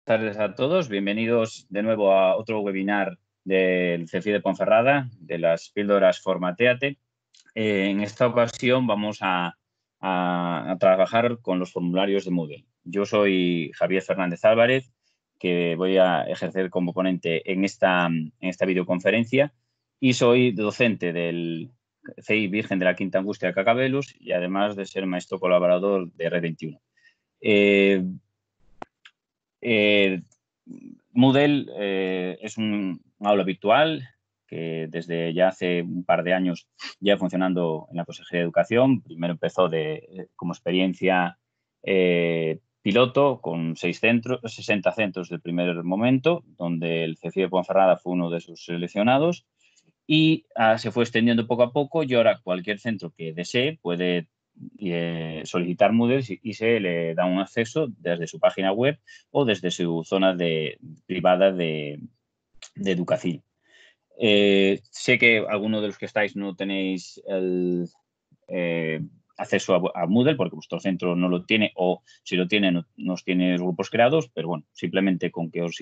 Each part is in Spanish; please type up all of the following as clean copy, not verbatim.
tardes a todos. Bienvenidos de nuevo a otro webinar del CEFI de Ponferrada, de las píldoras Formatéate. En esta ocasión vamos a trabajar con los formularios de Moodle. Yo soy Javier Fernández Álvarez, que voy a ejercer como ponente en esta videoconferencia, y soy docente del CEI Virgen de la Quinta Angustia de Cacabelus y además de ser maestro colaborador de Red 21. Moodle es un aula virtual que desde ya hace un par de años ya funcionando en la Consejería de Educación. Primero empezó como experiencia piloto con 60 centros del primer momento, donde el CEFI de Ponferrada fue uno de sus seleccionados, y se fue extendiendo poco a poco, y ahora cualquier centro que desee puede solicitar Moodle y se le da un acceso desde su página web o desde su zona privada de Educacil. Sé que algunos de los que estáis no tenéis el acceso a Moodle porque vuestro centro no lo tiene, o si lo tiene no os tiene grupos creados, pero bueno, simplemente con que os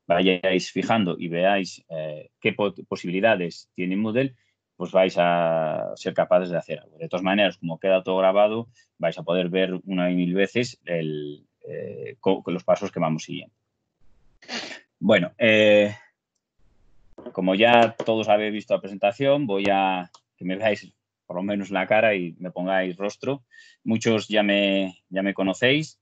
vayáis fijando y veáis qué posibilidades tiene Moodle, pues vais a ser capaces de hacer algo. De todas maneras, como queda todo grabado, vais a poder ver una y mil veces los pasos que vamos siguiendo. Bueno, como ya todos habéis visto la presentación, voy a que me veáis por lo menos la cara y me pongáis rostro. Muchos ya me conocéis.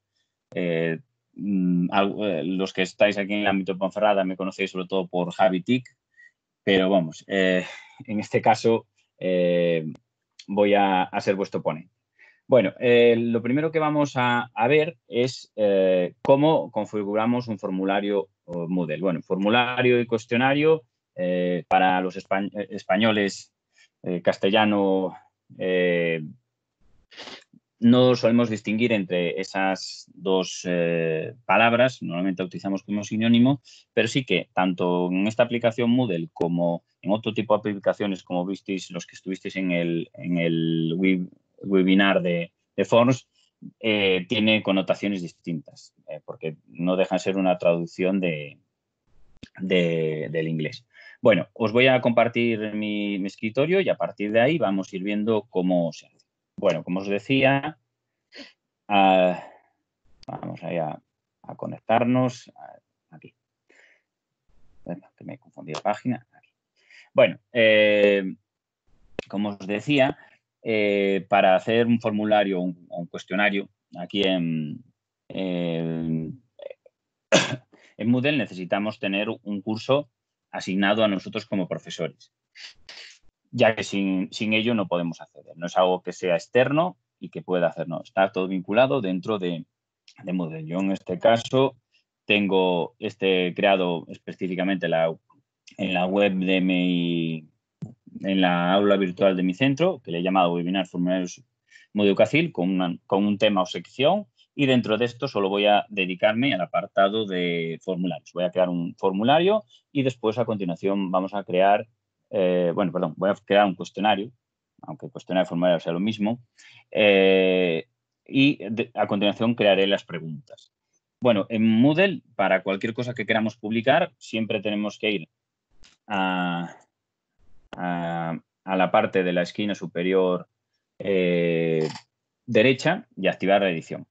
Los que estáis aquí en el ámbito de Ponferrada me conocéis sobre todo por Javi TIC, pero vamos, en este caso voy a ser vuestro ponente. Bueno, lo primero que vamos a ver es cómo configuramos un formulario Moodle. Bueno, formulario y cuestionario para los españoles castellano no solemos distinguir entre esas dos palabras, normalmente la utilizamos como sinónimo, pero sí que tanto en esta aplicación Moodle como en otro tipo de aplicaciones, como visteis los que estuvisteis en el webinar de Forms, tiene connotaciones distintas, porque no deja de ser una traducción del inglés. Bueno, os voy a compartir mi escritorio y a partir de ahí vamos a ir viendo cómo se hace. Bueno, como os decía, vamos a conectarnos aquí. Que me confundí de página. Aquí. Bueno, como os decía, para hacer un formulario o un cuestionario aquí en Moodle necesitamos tener un curso asignado a nosotros como profesores, ya que sin ello no podemos acceder. No es algo que sea externo y que pueda hacer, no. Está todo vinculado dentro de Moodle. Yo en este caso tengo creado específicamente en la web en la aula virtual de mi centro, que le he llamado Webinar Formularios Moodle Educacil, con un tema o sección, y dentro de esto solo voy a dedicarme al apartado de formularios. Voy a crear un formulario y después a continuación vamos a crear, voy a crear un cuestionario, aunque el cuestionario de formulario sea lo mismo, y a continuación crearé las preguntas. Bueno, en Moodle, para cualquier cosa que queramos publicar, siempre tenemos que ir a la parte de la esquina superior derecha y activar la edición.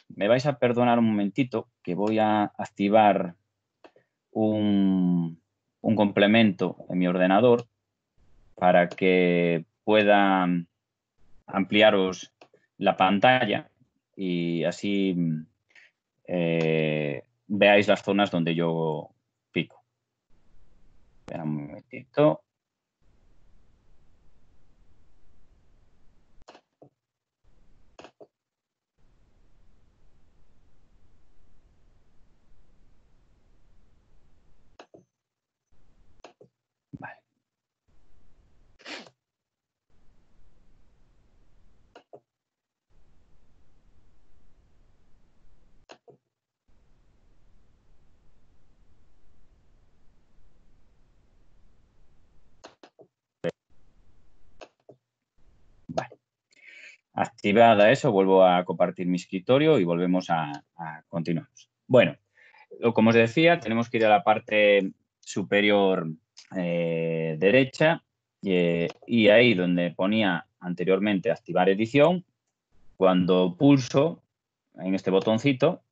Me vais a perdonar un momentito que voy a activar un complemento en mi ordenador para que pueda ampliaros la pantalla y así veáis las zonas donde yo pico. Espera un momentito. Vale. Vale. Activada eso, vuelvo a compartir mi escritorio y volvemos a continuar. Bueno, como os decía, tenemos que ir a la parte superior derecha y ahí donde ponía anteriormente activar edición, cuando pulso en este botoncito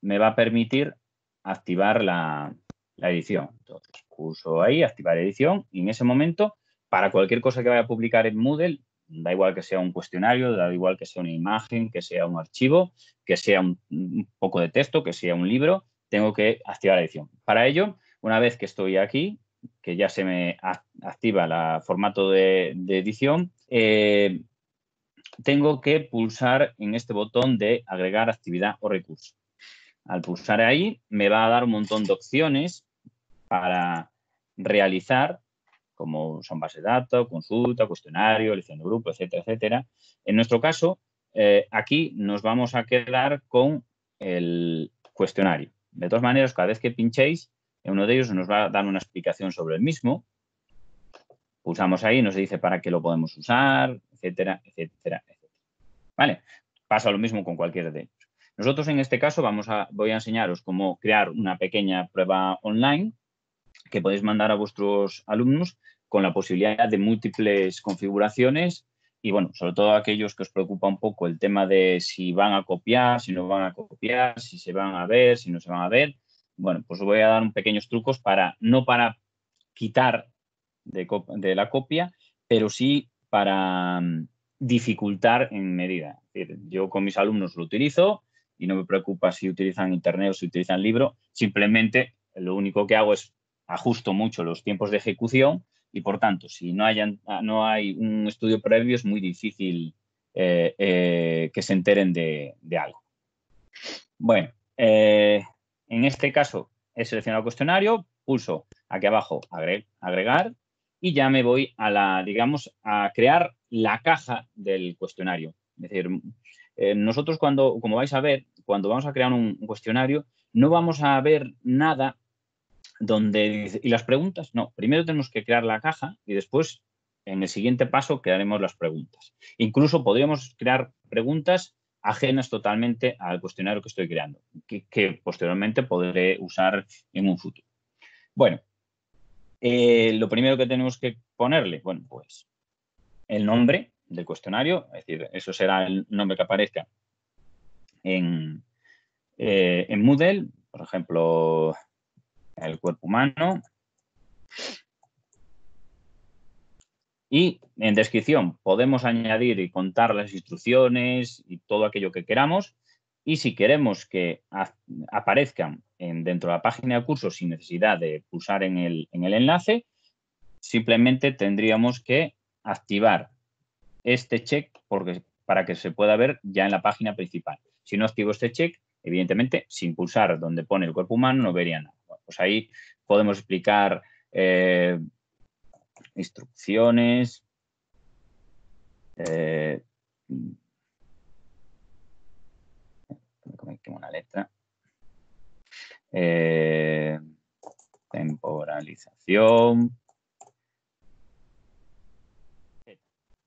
me va a permitir activar la edición. Entonces, pulso ahí, activar edición, y en ese momento, para cualquier cosa que vaya a publicar en Moodle, da igual que sea un cuestionario, da igual que sea una imagen, que sea un archivo, que sea un poco de texto, que sea un libro, tengo que activar la edición. Para ello, una vez que estoy aquí, que ya se me activa el formato de edición, tengo que pulsar en este botón de agregar actividad o recurso. Al pulsar ahí, me va a dar un montón de opciones para realizar, como son base de datos, consulta, cuestionario, elección de grupo, etcétera, etcétera. En nuestro caso, aquí nos vamos a quedar con el cuestionario. De todas maneras, cada vez que pinchéis, en uno de ellos nos va a dar una explicación sobre el mismo. Pulsamos ahí, nos dice para qué lo podemos usar, etcétera, etcétera, etcétera. ¿Vale? Pasa lo mismo con cualquiera de ellos. Nosotros en este caso voy a enseñaros cómo crear una pequeña prueba online que podéis mandar a vuestros alumnos con la posibilidad de múltiples configuraciones y, bueno, sobre todo aquellos que os preocupa un poco el tema de si van a copiar, si no van a copiar, si se van a ver, si no se van a ver. Bueno, pues os voy a dar un pequeños trucos no para quitar de la copia, pero sí para dificultar en medida. Es decir, yo con mis alumnos lo utilizo y no me preocupa si utilizan internet o si utilizan libro, simplemente lo único que hago es ajusto mucho los tiempos de ejecución y, por tanto, si no hay un estudio previo, es muy difícil que se enteren de algo. Bueno, en este caso he seleccionado el cuestionario, pulso aquí abajo agregar y ya me voy digamos, a crear la caja del cuestionario. Es decir, nosotros como vais a ver, cuando vamos a crear un cuestionario, no vamos a ver nada ¿y las preguntas? No, primero tenemos que crear la caja y después, en el siguiente paso, crearemos las preguntas. Incluso podríamos crear preguntas ajenas totalmente al cuestionario que estoy creando, que posteriormente podré usar en un futuro. Bueno, lo primero que tenemos que ponerle, bueno, pues el nombre del cuestionario, es decir, eso será el nombre que aparezca en Moodle, por ejemplo, el cuerpo humano. Y en descripción podemos añadir y contar las instrucciones y todo aquello que queramos. Y si queremos que aparezcan dentro de la página de curso sin necesidad de pulsar en el enlace, simplemente tendríamos que activar este check para que se pueda ver ya en la página principal. Si no activo este check, evidentemente, sin pulsar donde pone el cuerpo humano, no vería nada. Bueno, pues ahí podemos explicar instrucciones. Una letra. Temporalización.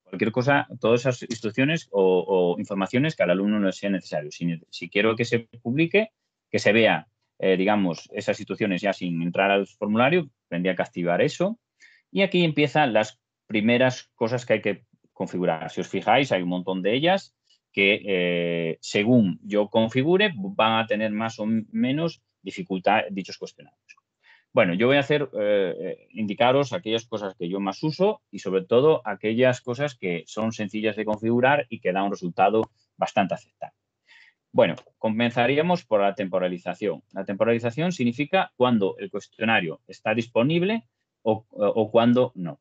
Cualquier cosa, todas esas instrucciones o informaciones que al alumno no sea necesario. Si quiero que se publique, que se vea, digamos, esas instrucciones ya sin entrar al formulario, tendría que activar eso. Y aquí empiezan las primeras cosas que hay que configurar. Si os fijáis, hay un montón de ellas que, según yo configure, van a tener más o menos dificultad dichos cuestionarios. Bueno, yo voy a indicaros aquellas cosas que yo más uso y, sobre todo, aquellas cosas que son sencillas de configurar y que dan un resultado bastante aceptable. Bueno, comenzaríamos por la temporalización. La temporalización significa cuando el cuestionario está disponible o cuando no.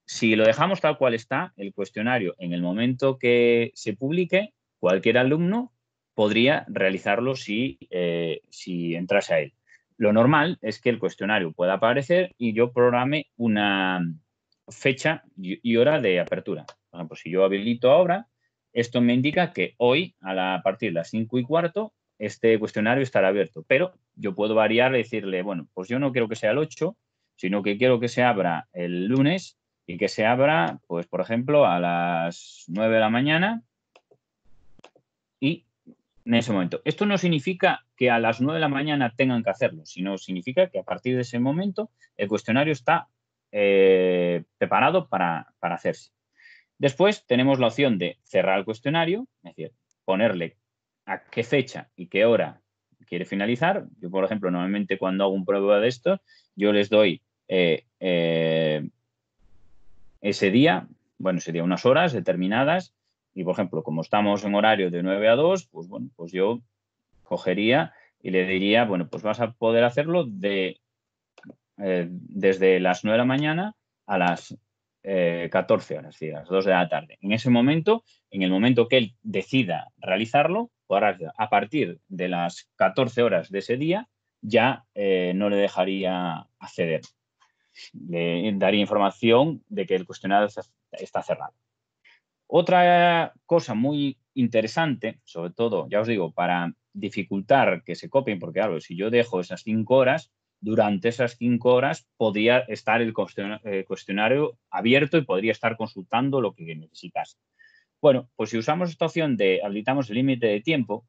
Si lo dejamos tal cual está, el cuestionario, en el momento que se publique, cualquier alumno podría realizarlo si entrase a él. Lo normal es que el cuestionario pueda aparecer y yo programe una fecha y hora de apertura. Por ejemplo, si yo habilito ahora, esto me indica que hoy, a partir de las 5:15, este cuestionario estará abierto. Pero yo puedo variar y decirle, bueno, pues yo no quiero que sea el 8, sino que quiero que se abra el lunes y que se abra, pues, por ejemplo, a las 9 de la mañana y en ese momento. Esto no significa que a las 9 de la mañana tengan que hacerlo, sino significa que a partir de ese momento el cuestionario está preparado para hacerse. Después tenemos la opción de cerrar el cuestionario, es decir, ponerle a qué fecha y qué hora quiere finalizar. Yo, por ejemplo, normalmente cuando hago un prueba de esto, yo les doy ese día unas horas determinadas y, por ejemplo, como estamos en horario de 9 a 2, pues bueno, pues yo cogería y le diría, bueno, pues vas a poder hacerlo desde las 9 de la mañana a las 14 horas, es decir, a las 2 de la tarde. En ese momento, en el momento que él decida realizarlo, a partir de las 14 horas de ese día, ya no le dejaría acceder. Le daría información de que el cuestionario está cerrado. Otra cosa muy interesante, sobre todo, ya os digo, para dificultar que se copien, porque claro, si yo dejo esas 5 horas, durante esas 5 horas podría estar el cuestionario abierto y podría estar consultando lo que necesitas. Bueno, pues si usamos esta opción de habilitamos el límite de tiempo,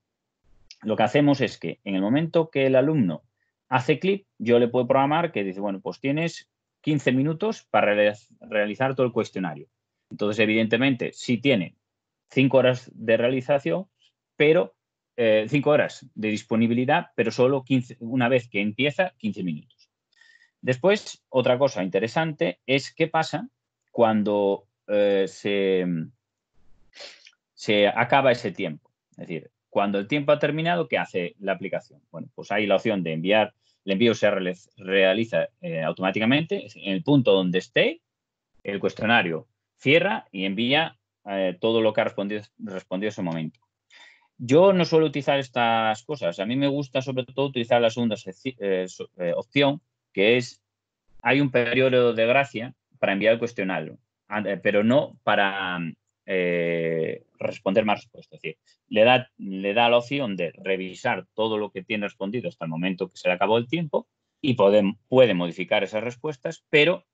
lo que hacemos es que en el momento que el alumno hace clic, yo le puedo programar que dice, bueno, pues tienes 15 minutos para realizar todo el cuestionario. Entonces, evidentemente, sí tiene 5 horas de realización, pero 5 horas de disponibilidad, pero solo 15, una vez que empieza, 15 minutos. Después, otra cosa interesante es qué pasa cuando se acaba ese tiempo. Es decir, cuando el tiempo ha terminado, ¿qué hace la aplicación? Bueno, pues hay la opción de enviar, el envío se realiza automáticamente en el punto donde esté, el cuestionario cierra y envía todo lo que ha respondido en ese momento. Yo no suelo utilizar estas cosas. A mí me gusta sobre todo utilizar la segunda opción, que es, hay un periodo de gracia para enviar el cuestionario, pero no para responder más respuestas. Es decir, le da la opción de revisar todo lo que tiene respondido hasta el momento que se le acabó el tiempo y puede modificar esas respuestas, pero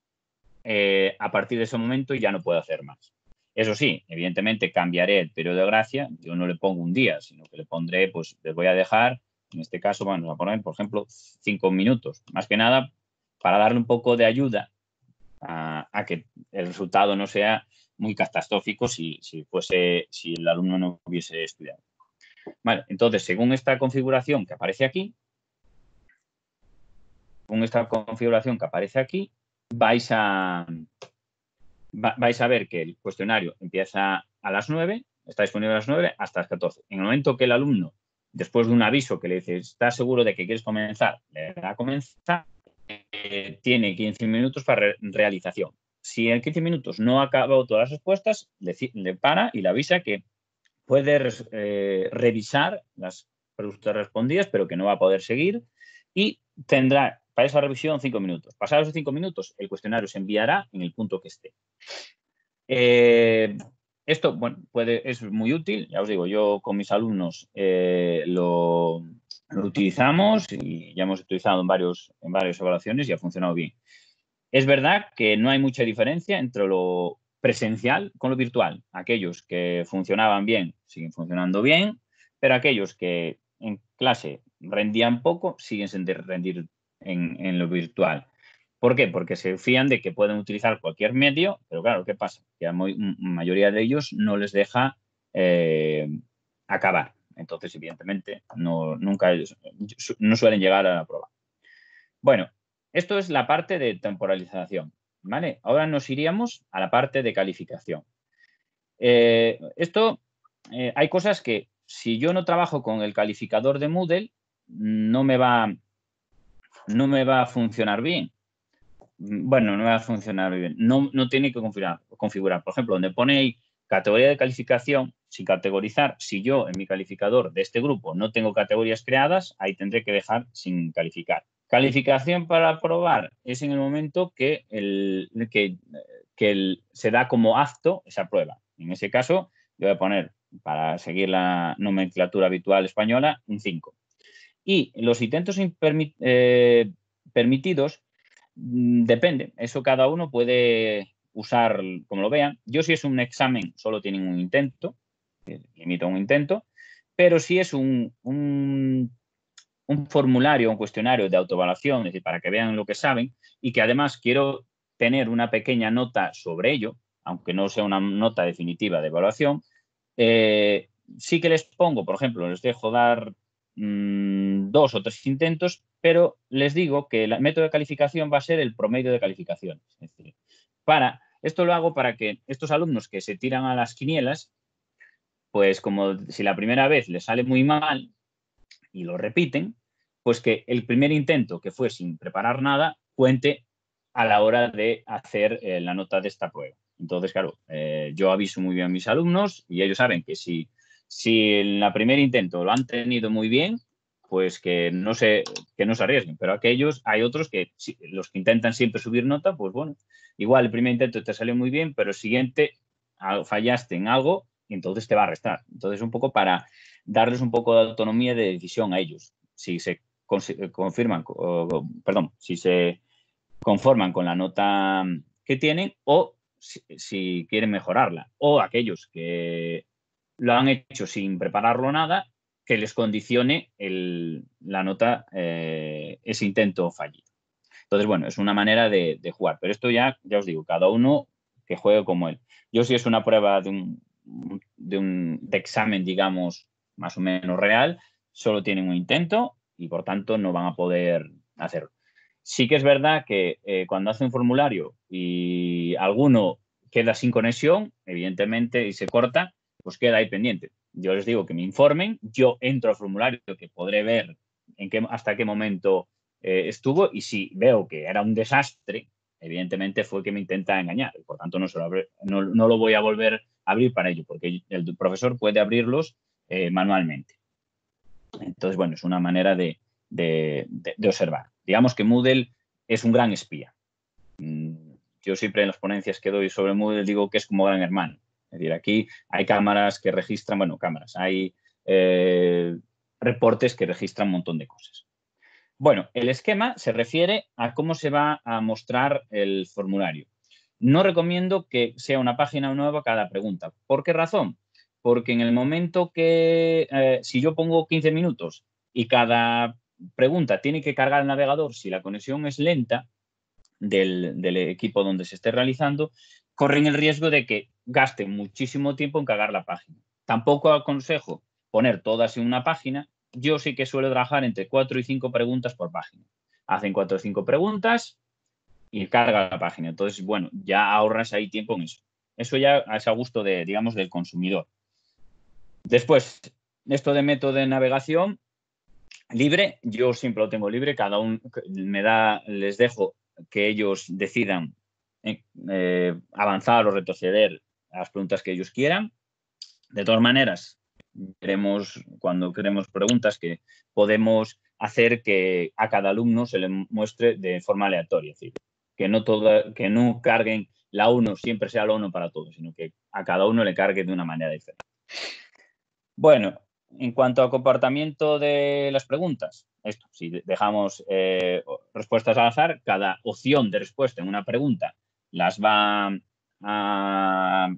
a partir de ese momento ya no puede hacer más. Eso sí, evidentemente cambiaré el periodo de gracia, yo no le pongo un día, sino que le pondré, pues les voy a dejar, en este caso vamos a poner, por ejemplo, 5 minutos, más que nada para darle un poco de ayuda a que el resultado no sea muy catastrófico si el alumno no hubiese estudiado. Vale, entonces, según esta configuración que aparece aquí, vais a ver que el cuestionario empieza a las 9, está disponible a las 9 hasta las 14. En el momento que el alumno, después de un aviso que le dice, ¿estás seguro de que quieres comenzar? Le da a comenzar, tiene 15 minutos para realización. Si en 15 minutos no ha acabado todas las respuestas, le para y le avisa que puede revisar las preguntas respondidas, pero que no va a poder seguir y tendrá para esa revisión 5 minutos. Pasados esos 5 minutos, el cuestionario se enviará en el punto que esté. Esto, bueno, es muy útil, ya os digo, yo con mis alumnos lo utilizamos y ya hemos utilizado en varias evaluaciones y ha funcionado bien. Es verdad que no hay mucha diferencia entre lo presencial con lo virtual. Aquellos que funcionaban bien siguen funcionando bien, pero aquellos que en clase rendían poco siguen sin rendir en lo virtual. ¿Por qué? Porque se fían de que pueden utilizar cualquier medio, pero claro, ¿qué pasa? Que a la mayoría de ellos no les deja acabar. Entonces, evidentemente, nunca no suelen llegar a la prueba. Bueno, esto es la parte de temporalización, ¿vale? Ahora nos iríamos a la parte de calificación. Hay cosas que si yo no trabajo con el calificador de Moodle, no me va a funcionar bien. Bueno, no me va a funcionar bien. No tiene que configurar. Por ejemplo, donde pone ahí categoría de calificación, sin categorizar, si yo en mi calificador de este grupo no tengo categorías creadas, ahí tendré que dejar sin calificar. Calificación para aprobar es en el momento que se da como apto esa prueba. En ese caso, yo voy a poner, para seguir la nomenclatura habitual española, un 5. Y los intentos permitidos, depende. Eso cada uno puede usar como lo vean. Yo, si es un examen, solo tienen un intento, limito a un intento. pero sí es un formulario, un cuestionario de autoevaluación, es decir, para que vean lo que saben y que además quiero tener una pequeña nota sobre ello, aunque no sea una nota definitiva de evaluación. Sí que les pongo, por ejemplo, les dejo dar 2 o 3 intentos, pero les digo que el método de calificación va a ser el promedio de calificaciones. Es decir, esto lo hago para que estos alumnos que se tiran a las quinielas, pues como si la primera vez les sale muy mal, y lo repiten, pues que el primer intento, que fue sin preparar nada, cuente a la hora de hacer la nota de esta prueba. Entonces, claro, yo aviso muy bien a mis alumnos y ellos saben que si en el primer intento lo han tenido muy bien, pues que no se arriesguen. Pero hay otros que, los que intentan siempre subir nota, pues bueno, igual el primer intento te salió muy bien, pero el siguiente fallaste en algo y entonces te va a restar. Entonces, un poco para darles un poco de autonomía de decisión a ellos. Si se si se conforman con la nota que tienen o si quieren mejorarla. O aquellos que lo han hecho sin prepararlo nada, que les condicione la nota, ese intento fallido. Entonces, bueno, es una manera de jugar. Pero esto ya os digo, cada uno que juegue como él. Yo si es una prueba de examen, digamos, más o menos real, solo tienen un intento y por tanto no van a poder hacerlo. Sí que es verdad que cuando hace un formulario y alguno queda sin conexión, evidentemente, y se corta, pues queda ahí pendiente. Yo les digo que me informen, yo entro al formulario que podré ver hasta qué momento estuvo y si veo que era un desastre, evidentemente fue que me intenta engañar. Por tanto, no lo voy a volver a abrir para ello, porque el profesor puede abrirlos manualmente. Entonces, bueno, es una manera de observar. Digamos que Moodle es un gran espía. Yo siempre en las ponencias que doy sobre Moodle digo que es como gran hermano. Es decir, aquí hay cámaras que registran, hay reportes que registran un montón de cosas. Bueno, el esquema se refiere a cómo se va a mostrar el formulario. No recomiendo que sea una página nueva cada pregunta. ¿Por qué razón? Porque en el momento que, si yo pongo 15 minutos y cada pregunta tiene que cargar el navegador, si la conexión es lenta del equipo donde se esté realizando, corren el riesgo de que gaste muchísimo tiempo en cargar la página. Tampoco aconsejo poner todas en una página. Yo sí que suelo trabajar entre 4 y 5 preguntas por página. Hacen 4 o 5 preguntas y carga la página. Entonces, bueno, ya ahorras ahí tiempo en eso. Eso ya es a gusto digamos, del consumidor. Después, esto de método de navegación libre, yo siempre lo tengo libre. Cada uno les dejo que ellos decidan avanzar o retroceder a las preguntas que ellos quieran. De todas maneras, cuando queremos preguntas que podemos hacer que a cada alumno se le muestre de forma aleatoria. Es decir, que no carguen la 1 siempre sea la 1 para todos, sino que a cada uno le cargue de una manera diferente. Bueno, en cuanto al comportamiento de las preguntas, si dejamos respuestas al azar, cada opción de respuesta en una pregunta las va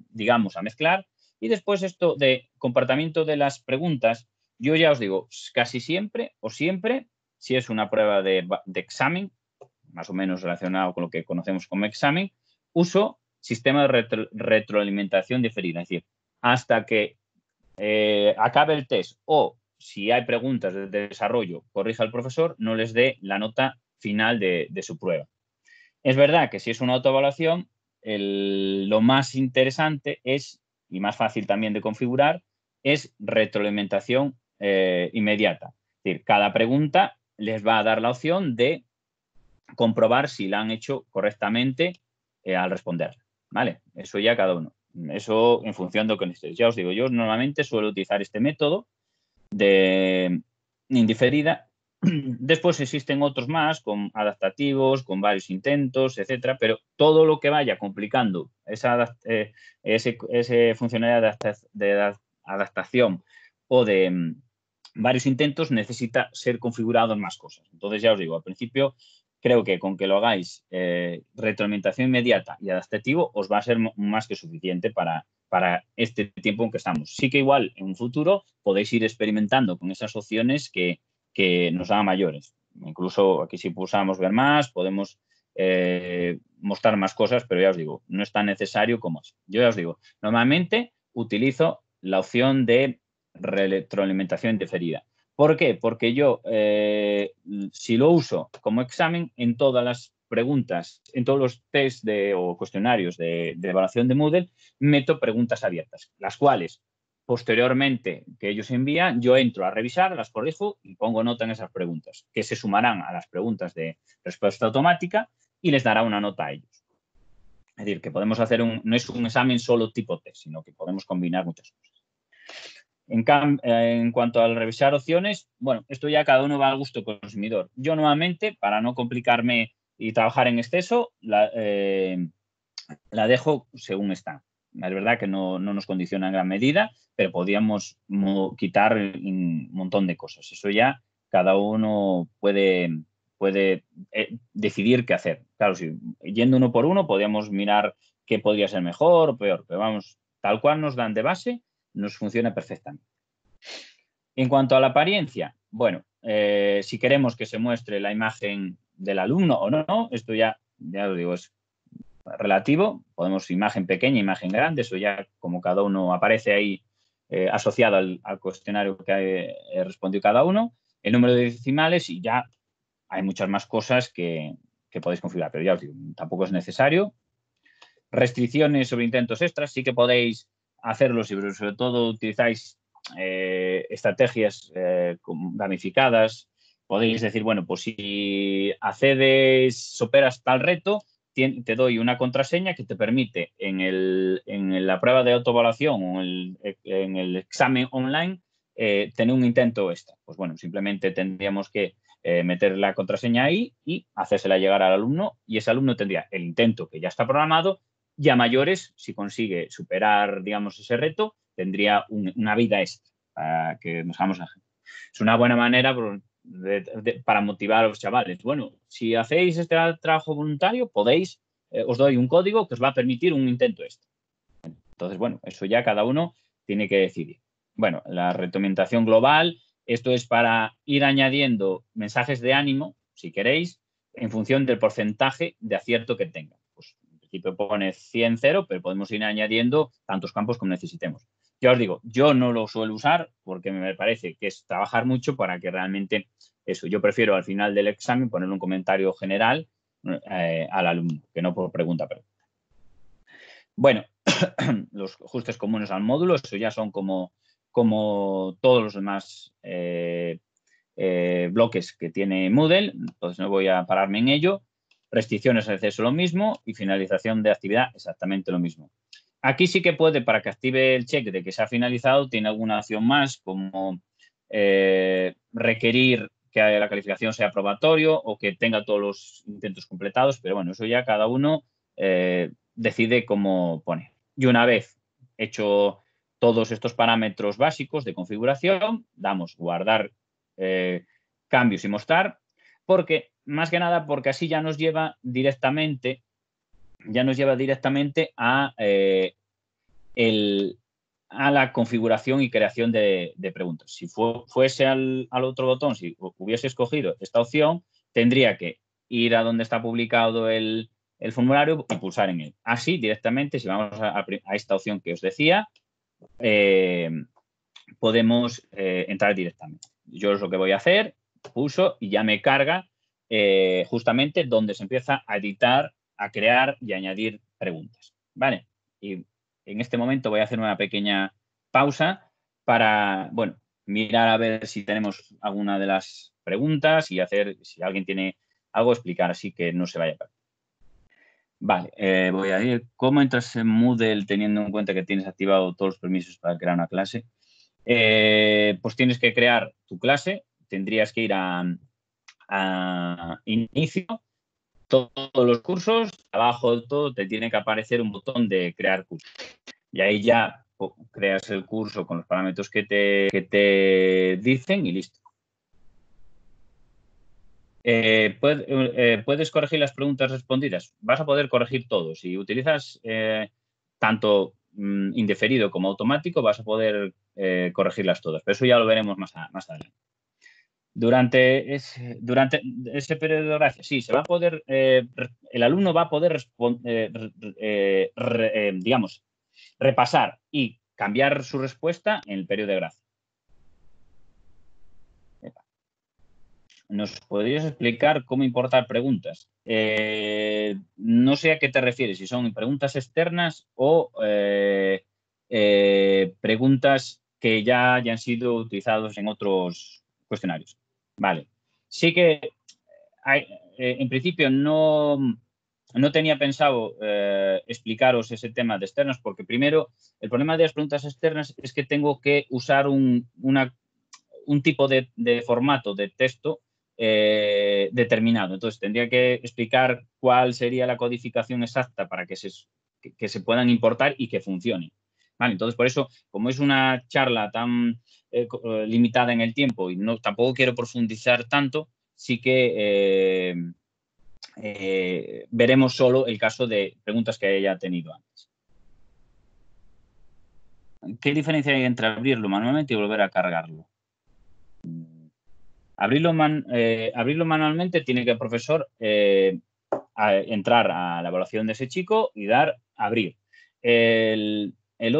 digamos, a mezclar. Y después esto de comportamiento de las preguntas, yo ya os digo, casi siempre o siempre, si es una prueba de examen, más o menos relacionado con lo que conocemos como examen, uso sistema de retroalimentación diferida. Es decir, hasta que acabe el test o si hay preguntas de desarrollo, corrija al profesor, no les dé la nota final de su prueba. Es verdad que si es una autoevaluación, lo más interesante y más fácil también de configurar, es retroalimentación inmediata. Es decir, cada pregunta les va a dar la opción de comprobar si la han hecho correctamente al responder. ¿Vale? Eso ya cada uno. Eso en función de lo que necesites. Ya os digo, yo normalmente suelo utilizar este método de indiferida. Después existen otros más, con adaptativos, con varios intentos, etcétera, pero todo lo que vaya complicando ese funcionalidad de adaptación o de varios intentos necesita ser configurado en más cosas. Entonces, ya os digo, al principio creo que con que lo hagáis retroalimentación inmediata y adaptativo os va a ser más que suficiente para este tiempo en que estamos. Sí que igual en un futuro podéis ir experimentando con esas opciones que nos hagan mayores. Incluso aquí si pulsamos ver más, podemos mostrar más cosas, pero ya os digo, no es tan necesario como es. Yo ya os digo, normalmente utilizo la opción de retroalimentación indeferida. ¿Por qué? Porque yo, si lo uso como examen, en todas las preguntas, en todos los test o cuestionarios de evaluación de Moodle, meto preguntas abiertas, las cuales, posteriormente que ellos envían, yo entro a revisar, las corrijo y pongo nota en esas preguntas, que se sumarán a las preguntas de respuesta automática y les dará una nota a ellos. Es decir, que podemos hacer no es un examen solo tipo test, sino que podemos combinar muchas cosas. En cuanto al revisar opciones, bueno, esto ya cada uno va al gusto del consumidor. Yo normalmente, para no complicarme y trabajar en exceso, la dejo según está. Es verdad que no nos condiciona en gran medida, pero podríamos quitar un montón de cosas. Eso ya cada uno puede decidir qué hacer. Claro, si yendo uno por uno, podríamos mirar qué podría ser mejor o peor, pero vamos, tal cual nos dan de base, nos funciona perfectamente. En cuanto a la apariencia, bueno, si queremos que se muestre la imagen del alumno o no, esto ya lo digo, es relativo. Podemos imagen pequeña, imagen grande, eso ya como cada uno aparece ahí asociado al cuestionario que respondió cada uno, el número de decimales y ya hay muchas más cosas que podéis configurar, pero ya os digo, tampoco es necesario. Restricciones sobre intentos extras, sí que podéis hacerlo si sobre todo utilizáis estrategias gamificadas. Podéis decir, bueno, pues si accedes, superas tal reto, te doy una contraseña que te permite en la prueba de autoevaluación o en el examen online tener un intento extra. Pues bueno, simplemente tendríamos que meter la contraseña ahí y hacérsela llegar al alumno y ese alumno tendría el intento que ya está programado y a mayores, si consigue superar, digamos, ese reto, tendría una vida extra para que nos hagamos la gente. Es una buena manera para motivar a los chavales. Bueno, si hacéis este trabajo voluntario, podéis, os doy un código que os va a permitir un intento extra. Entonces, bueno, eso ya cada uno tiene que decidir. Bueno, la retroalimentación global, esto es para ir añadiendo mensajes de ánimo, si queréis, en función del porcentaje de acierto que tenga. Pues en principio pone 100-0, pero podemos ir añadiendo tantos campos como necesitemos. Ya os digo, yo no lo suelo usar porque me parece que es trabajar mucho para que realmente eso. Yo prefiero al final del examen poner un comentario general al alumno, que no por pregunta. Bueno, los ajustes comunes al módulo, eso ya son como todos los demás bloques que tiene Moodle, entonces no voy a pararme en ello. Restricciones de acceso lo mismo y finalización de actividad exactamente lo mismo. Aquí sí que puede, para que active el check de que se ha finalizado, tiene alguna acción más como requerir que la calificación sea probatorio o que tenga todos los intentos completados, pero bueno, eso ya cada uno decide cómo pone. Y una vez hecho todos estos parámetros básicos de configuración, damos guardar cambios y mostrar, porque más que nada porque así ya nos lleva directamente a la configuración y creación de preguntas. Si fuese al otro botón, si hubiese escogido esta opción, tendría que ir a donde está publicado el formulario y pulsar en él. Así, directamente, si vamos a esta opción que os decía, podemos entrar directamente. Yo es lo que voy a hacer, pulso y ya me carga justamente donde se empieza a editar, a crear y añadir preguntas. ¿Vale? Y en este momento voy a hacer una pequeña pausa para, bueno, mirar a ver si tenemos alguna de las preguntas y hacer, si alguien tiene algo, explicar así que no se vaya a perder. Vale, voy a ir. ¿Cómo entras en Moodle teniendo en cuenta que tienes activado todos los permisos para crear una clase? Pues tienes que crear tu clase, tendrías que ir a inicio, todos los cursos, abajo de todo te tiene que aparecer un botón de crear curso. Y ahí ya creas el curso con los parámetros que te dicen y listo. Puedes corregir las preguntas respondidas. Vas a poder corregir todo. Si utilizas tanto indeferido como automático, vas a poder corregirlas todas. Pero eso ya lo veremos más adelante. Durante ese periodo de gracia, sí, se va a poder, el alumno va a poder digamos, repasar y cambiar su respuesta en el periodo de gracia. ¿Nos podrías explicar cómo importar preguntas? No sé a qué te refieres, si son preguntas externas o preguntas que ya hayan sido utilizados en otros cuestionarios. Vale. Sí que en principio no tenía pensado explicaros ese tema de externas porque primero el problema de las preguntas externas es que tengo que usar un tipo de formato de texto determinado. Entonces, tendría que explicar cuál sería la codificación exacta para que se puedan importar y que funcionen. Vale, entonces, por eso, como es una charla tan limitada en el tiempo y tampoco quiero profundizar tanto, sí que veremos solo el caso de preguntas que haya tenido antes. ¿Qué diferencia hay entre abrirlo manualmente y volver a cargarlo? Abrirlo manualmente tiene que el profesor entrar a la evaluación de ese chico y dar abrir. La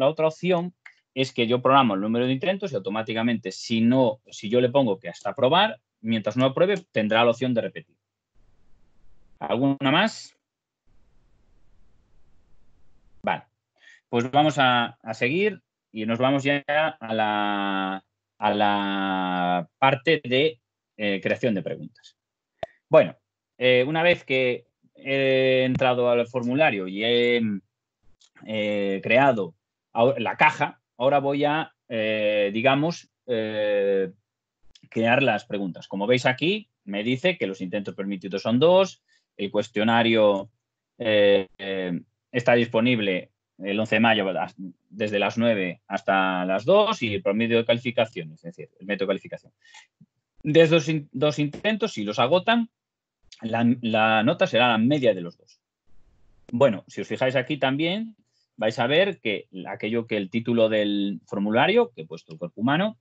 otra opción es que yo programo el número de intentos y automáticamente, si yo le pongo que hasta aprobar, mientras no apruebe, tendrá la opción de repetir. ¿Alguna más? Vale. Pues vamos a seguir y nos vamos ya a la parte de creación de preguntas. Bueno, una vez que he entrado al formulario y he creado la caja, ahora voy a, digamos, crear las preguntas. Como veis aquí, me dice que los intentos permitidos son 2, el cuestionario está disponible el 11 de mayo desde las 9 hasta las 2 y el promedio de calificación, es decir, el método de calificación. De esos dos intentos, si los agotan, la nota será la media de los dos. Bueno, si os fijáis aquí también, vais a ver que aquello que el título del formulario, que he puesto el cuerpo humano,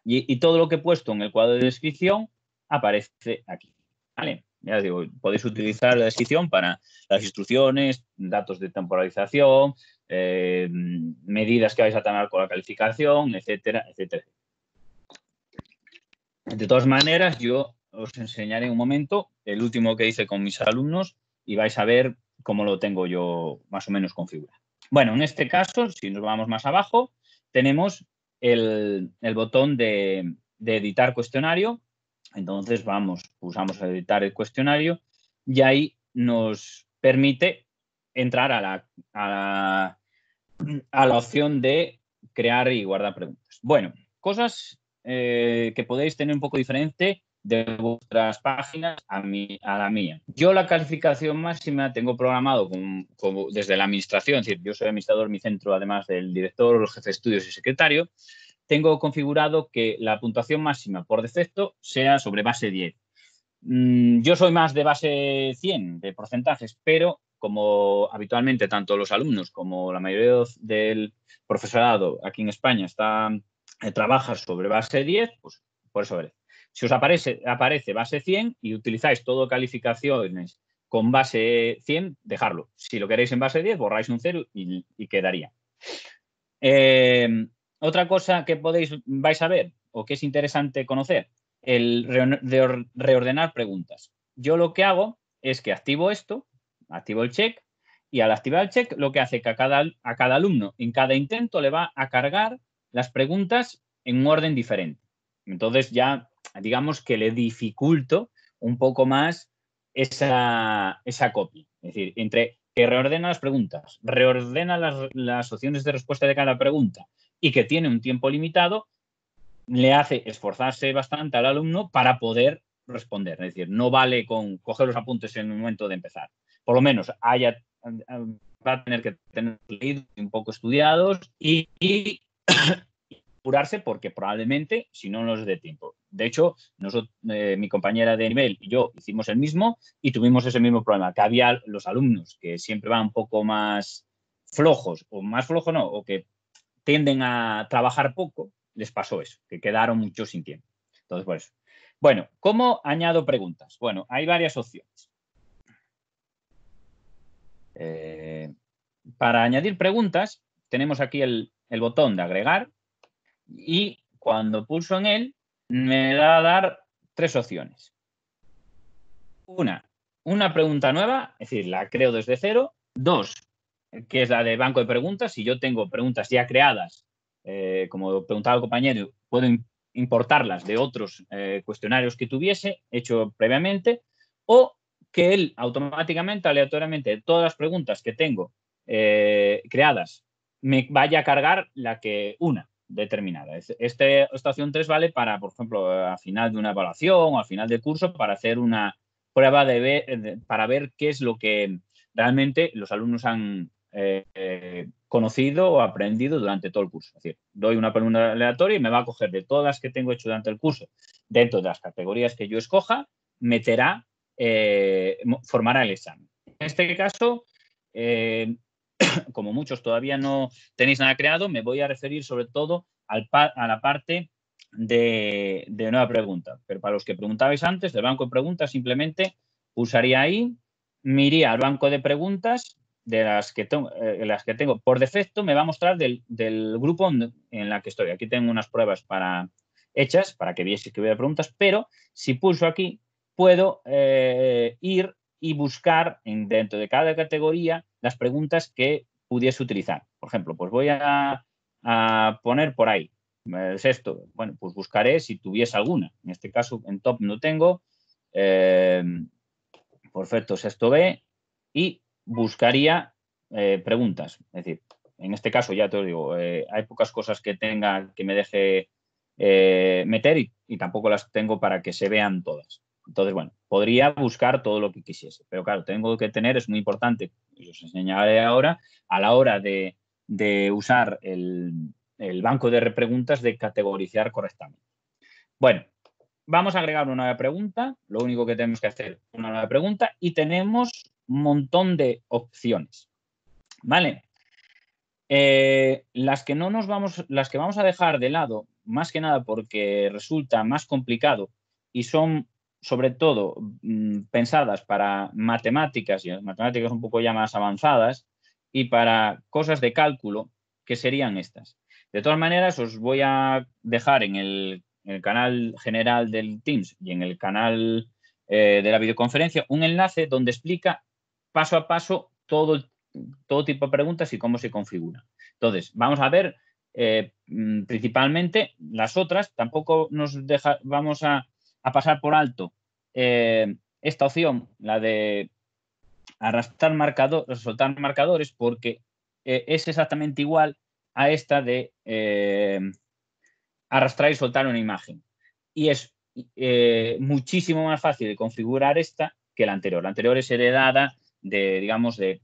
y todo lo que he puesto en el cuadro de descripción aparece aquí. ¿Vale? Ya os digo, podéis utilizar la descripción para las instrucciones, datos de temporalización, medidas que vais a tomar con la calificación, etcétera, etcétera. De todas maneras, yo os enseñaré un momento el último que hice con mis alumnos y vais a ver cómo lo tengo yo más o menos configurado. Bueno, en este caso, si nos vamos más abajo, tenemos el botón de editar cuestionario. Entonces, pulsamos a editar el cuestionario y ahí nos permite entrar a la opción de crear y guardar preguntas. Bueno, cosas que podéis tener un poco diferente de vuestras páginas a la mía. Yo la calificación máxima tengo programado desde la administración, es decir, yo soy administrador de mi centro, además del director, el jefe de estudios y secretario, tengo configurado que la puntuación máxima por defecto sea sobre base 10. Yo soy más de base 100 de porcentajes, pero como habitualmente tanto los alumnos como la mayoría del profesorado aquí en España trabaja sobre base 10, pues por eso veré. Si os aparece base 100 y utilizáis todo calificaciones con base 100, dejarlo. Si lo queréis en base 10, borráis un 0 y quedaría. Otra cosa que vais a ver o que es interesante conocer, el reordenar preguntas. Yo lo que hago es que activo esto, activo el check, y al activar el check lo que hace que a cada alumno en cada intento le va a cargar las preguntas en un orden diferente. Entonces ya digamos que le dificulto un poco más esa copia. Es decir, entre que reordena las preguntas, reordena las opciones de respuesta de cada pregunta y que tiene un tiempo limitado, le hace esforzarse bastante al alumno para poder responder. Es decir, no vale con coger los apuntes en el momento de empezar. Por lo menos va a tener que tener leído un poco estudiados y apurarse porque probablemente, si no nos dé tiempo. De hecho, mi compañera de nivel y yo hicimos el mismo y tuvimos ese mismo problema, que había los alumnos que siempre van un poco más flojos, o más flojos no, o que tienden a trabajar poco, les pasó eso, que quedaron mucho sin tiempo. Entonces, por eso. Bueno, ¿cómo añado preguntas? Bueno, hay varias opciones. Para añadir preguntas, tenemos aquí el botón de agregar y cuando pulso en él, me da a dar 3 opciones. Una pregunta nueva, es decir, la creo desde cero. 2, que es la de banco de preguntas. Si yo tengo preguntas ya creadas, como preguntaba el compañero, puedo importarlas de otros cuestionarios que tuviese hecho previamente, o que él automáticamente, aleatoriamente, de todas las preguntas que tengo creadas, me vaya a cargar una determinada. Esta opción 3 vale para, por ejemplo, al final de una evaluación o al final del curso, para hacer una prueba para ver qué es lo que realmente los alumnos han conocido o aprendido durante todo el curso. Es decir, doy una pregunta aleatoria y me va a coger de todas las que tengo hecho durante el curso, dentro de las categorías que yo escoja, formará el examen. En este caso, como muchos todavía no tenéis nada creado, me voy a referir sobre todo a la parte de nueva pregunta. Pero para los que preguntabais antes, del banco de preguntas, simplemente pulsaría ahí, me iría al banco de preguntas de las que tengo por defecto, me va a mostrar del grupo en la que estoy. Aquí tengo unas pruebas hechas para que vieseis que hubiera preguntas, pero si pulso aquí, puedo ir y buscar dentro de cada categoría las preguntas que pudiese utilizar. Por ejemplo, pues voy a poner por ahí. Es esto. Bueno, pues buscaré si tuviese alguna. En este caso, en top no tengo. Perfecto, sexto B. Y buscaría preguntas. Es decir, en este caso, ya te lo digo, hay pocas cosas que tenga que me deje meter y tampoco las tengo para que se vean todas. Entonces, bueno, podría buscar todo lo que quisiese, pero claro, tengo que tener, es muy importante, y os enseñaré ahora, a la hora de usar el banco de preguntas, de categorizar correctamente. Bueno, vamos a agregar una nueva pregunta, lo único que tenemos que hacer es una nueva pregunta y tenemos un montón de opciones, ¿vale? Las que vamos a dejar de lado, más que nada porque resulta más complicado y son sobre todo pensadas para matemáticas y matemáticas un poco ya más avanzadas y para cosas de cálculo, que serían estas. De todas maneras, os voy a dejar en el canal general del Teams y en el canal de la videoconferencia un enlace donde explica paso a paso todo tipo de preguntas y cómo se configura. Entonces, vamos a ver principalmente las otras. Tampoco vamos a pasar por alto esta opción, la de soltar marcadores, porque es exactamente igual a esta de arrastrar y soltar una imagen. Y es muchísimo más fácil de configurar esta que la anterior. La anterior es heredada digamos, de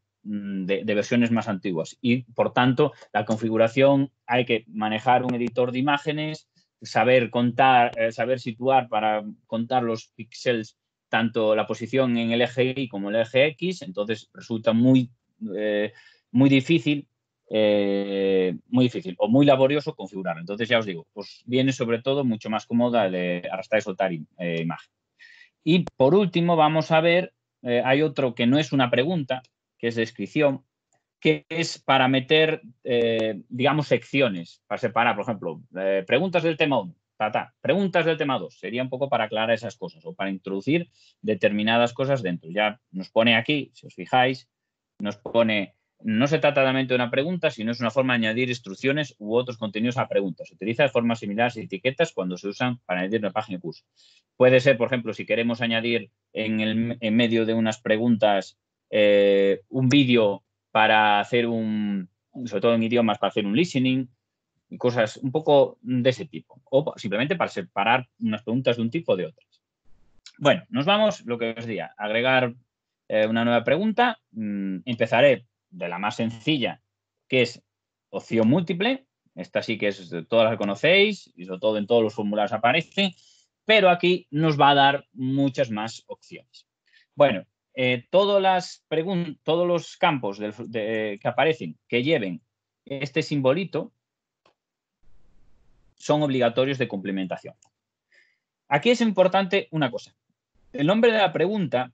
versiones más antiguas y, por tanto, la configuración hay que manejar un editor de imágenes, saber contar, saber situar para contar los píxeles, tanto la posición en el eje Y como el eje X, entonces resulta muy difícil o muy laborioso configurar. Entonces, ya os digo, pues viene sobre todo mucho más cómoda el de arrastrar y soltar imagen. Y por último, vamos a ver, hay otro que no es una pregunta, que es descripción, que es para meter, digamos, secciones, para separar, por ejemplo, preguntas del tema 1, preguntas del tema 2, sería un poco para aclarar esas cosas o para introducir determinadas cosas dentro. Ya nos pone aquí, si os fijáis, nos pone, no se trata realmente de una pregunta, sino es una forma de añadir instrucciones u otros contenidos a preguntas. Se utiliza de forma similar a etiquetas cuando se usan para añadir una página de curso. Puede ser, por ejemplo, si queremos añadir en medio de unas preguntas un vídeo para hacer sobre todo en idiomas, para hacer un listening y cosas un poco de ese tipo. O simplemente para separar unas preguntas de un tipo de otras. Bueno, nos vamos, lo que os decía, agregar una nueva pregunta. Empezaré de la más sencilla, que es opción múltiple. Esta sí que es, todas las que conocéis y sobre todo en todos los formularios aparece. pero aquí nos va a dar muchas más opciones. Bueno, todos los campos que aparecen que lleven este simbolito son obligatorios de complementación. Aquí es importante una cosa. El nombre de la pregunta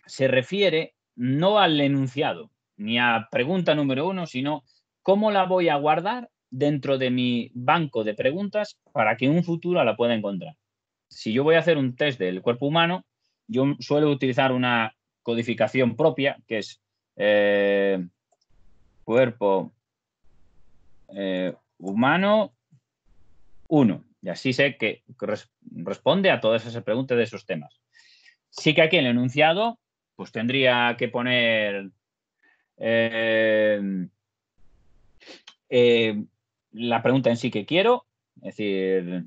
se refiere no al enunciado, ni a pregunta número 1, sino cómo la voy a guardar dentro de mi banco de preguntas para que en un futuro la pueda encontrar. Si yo voy a hacer un test del cuerpo humano, yo suelo utilizar una codificación propia, que es cuerpo humano 1. Y así sé que responde a todas esas preguntas de esos temas. Sí que aquí en el enunciado, pues tendría que poner la pregunta en sí que quiero, es decir,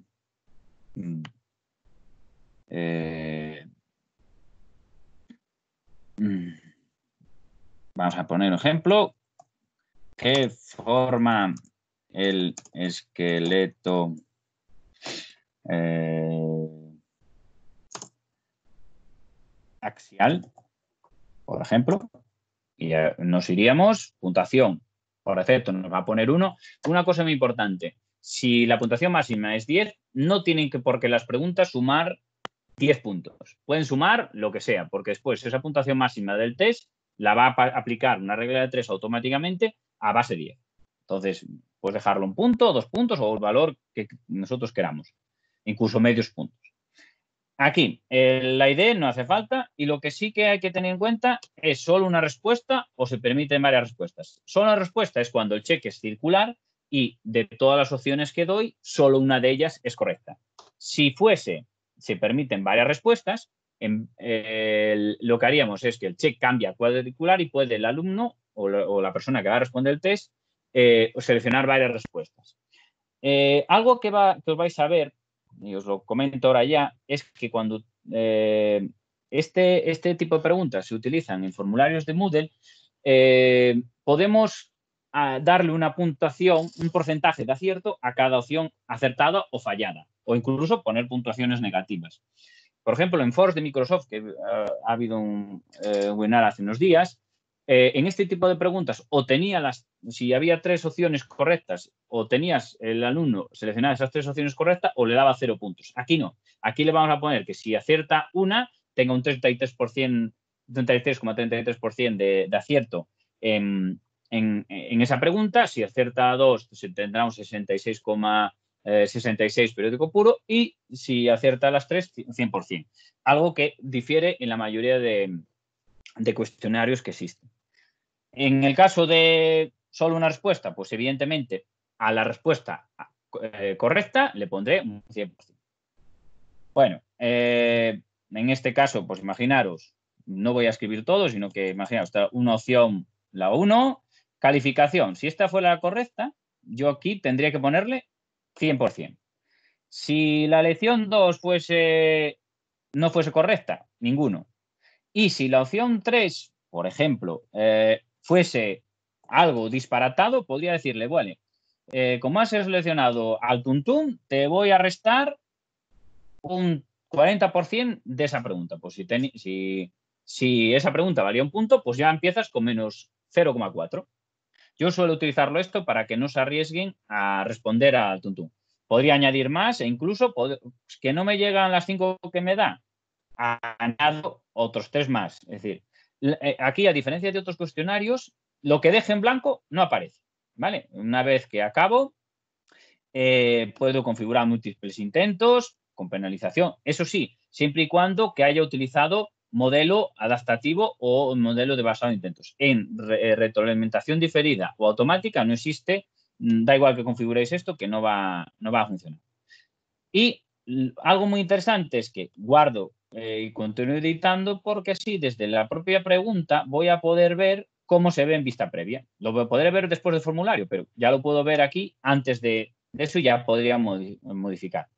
vamos a poner un ejemplo. ¿Qué forma el esqueleto axial, por ejemplo? Y nos iríamos, puntuación, por defecto nos va a poner 1. Una cosa muy importante, si la puntuación máxima es 10, no tienen por qué las preguntas sumar 10 puntos. Pueden sumar lo que sea, porque después esa puntuación máxima del test la va a aplicar una regla de 3 automáticamente a base 10. Entonces, puedes dejarlo 1 punto, 2 puntos o el valor que nosotros queramos, incluso medios puntos. Aquí, la ID no hace falta y lo que sí que hay que tener en cuenta es solo una respuesta o se permiten varias respuestas. Solo una respuesta es cuando el cheque es circular y de todas las opciones que doy, solo una de ellas es correcta. Si se permiten varias respuestas, lo que haríamos es que el check cambia a cuadricular y puede el alumno o la persona que va a responder el test seleccionar varias respuestas. Algo que os vais a ver, y os lo comento ahora ya, es que cuando este tipo de preguntas se utilizan en formularios de Moodle, podemos darle una puntuación, un porcentaje de acierto a cada opción acertada o fallada, o incluso poner puntuaciones negativas. Por ejemplo, en Force de Microsoft, que ha habido un webinar hace unos días, en este tipo de preguntas, si había 3 opciones correctas, o tenías el alumno seleccionar esas 3 opciones correctas, o le daba 0 puntos. Aquí no. Aquí le vamos a poner que si acierta una, tenga un 33,33% de acierto en esa pregunta. Si acierta 2, tendrá un 66,66 periódico puro, y si acierta las 3, 100%. Algo que difiere en la mayoría de cuestionarios que existen. En el caso de solo una respuesta, pues evidentemente a la respuesta correcta le pondré un 100%. Bueno, en este caso, pues imaginaros, no voy a escribir todo, sino que imaginaos, una opción, la 1, calificación. Si esta fuera la correcta, yo aquí tendría que ponerle 100%. Si la lección 2 no fuese correcta, ninguno. Y si la opción 3, por ejemplo, fuese algo disparatado, podría decirle, bueno, como has seleccionado al tuntún, te voy a restar un 40% de esa pregunta. Pues si esa pregunta valía 1 punto, pues ya empiezas con menos 0,4. Yo suelo utilizarlo esto para que no se arriesguen a responder al tuntún. Podría añadir más e incluso que no me llegan las 5 que me da, añado otros 3 más. Es decir, aquí, a diferencia de otros cuestionarios, lo que deje en blanco no aparece, ¿vale? Una vez que acabo, puedo configurar múltiples intentos con penalización. Eso sí, siempre y cuando que haya utilizado modelo adaptativo o modelo de basado en intentos. En retroalimentación diferida o automática no existe, da igual que configuréis esto, que no va a funcionar. Y algo muy interesante es que guardo y continúo editando, porque así desde la propia pregunta voy a poder ver cómo se ve en vista previa. Lo podré ver después del formulario, pero ya lo puedo ver aquí antes de eso, ya podría modificar.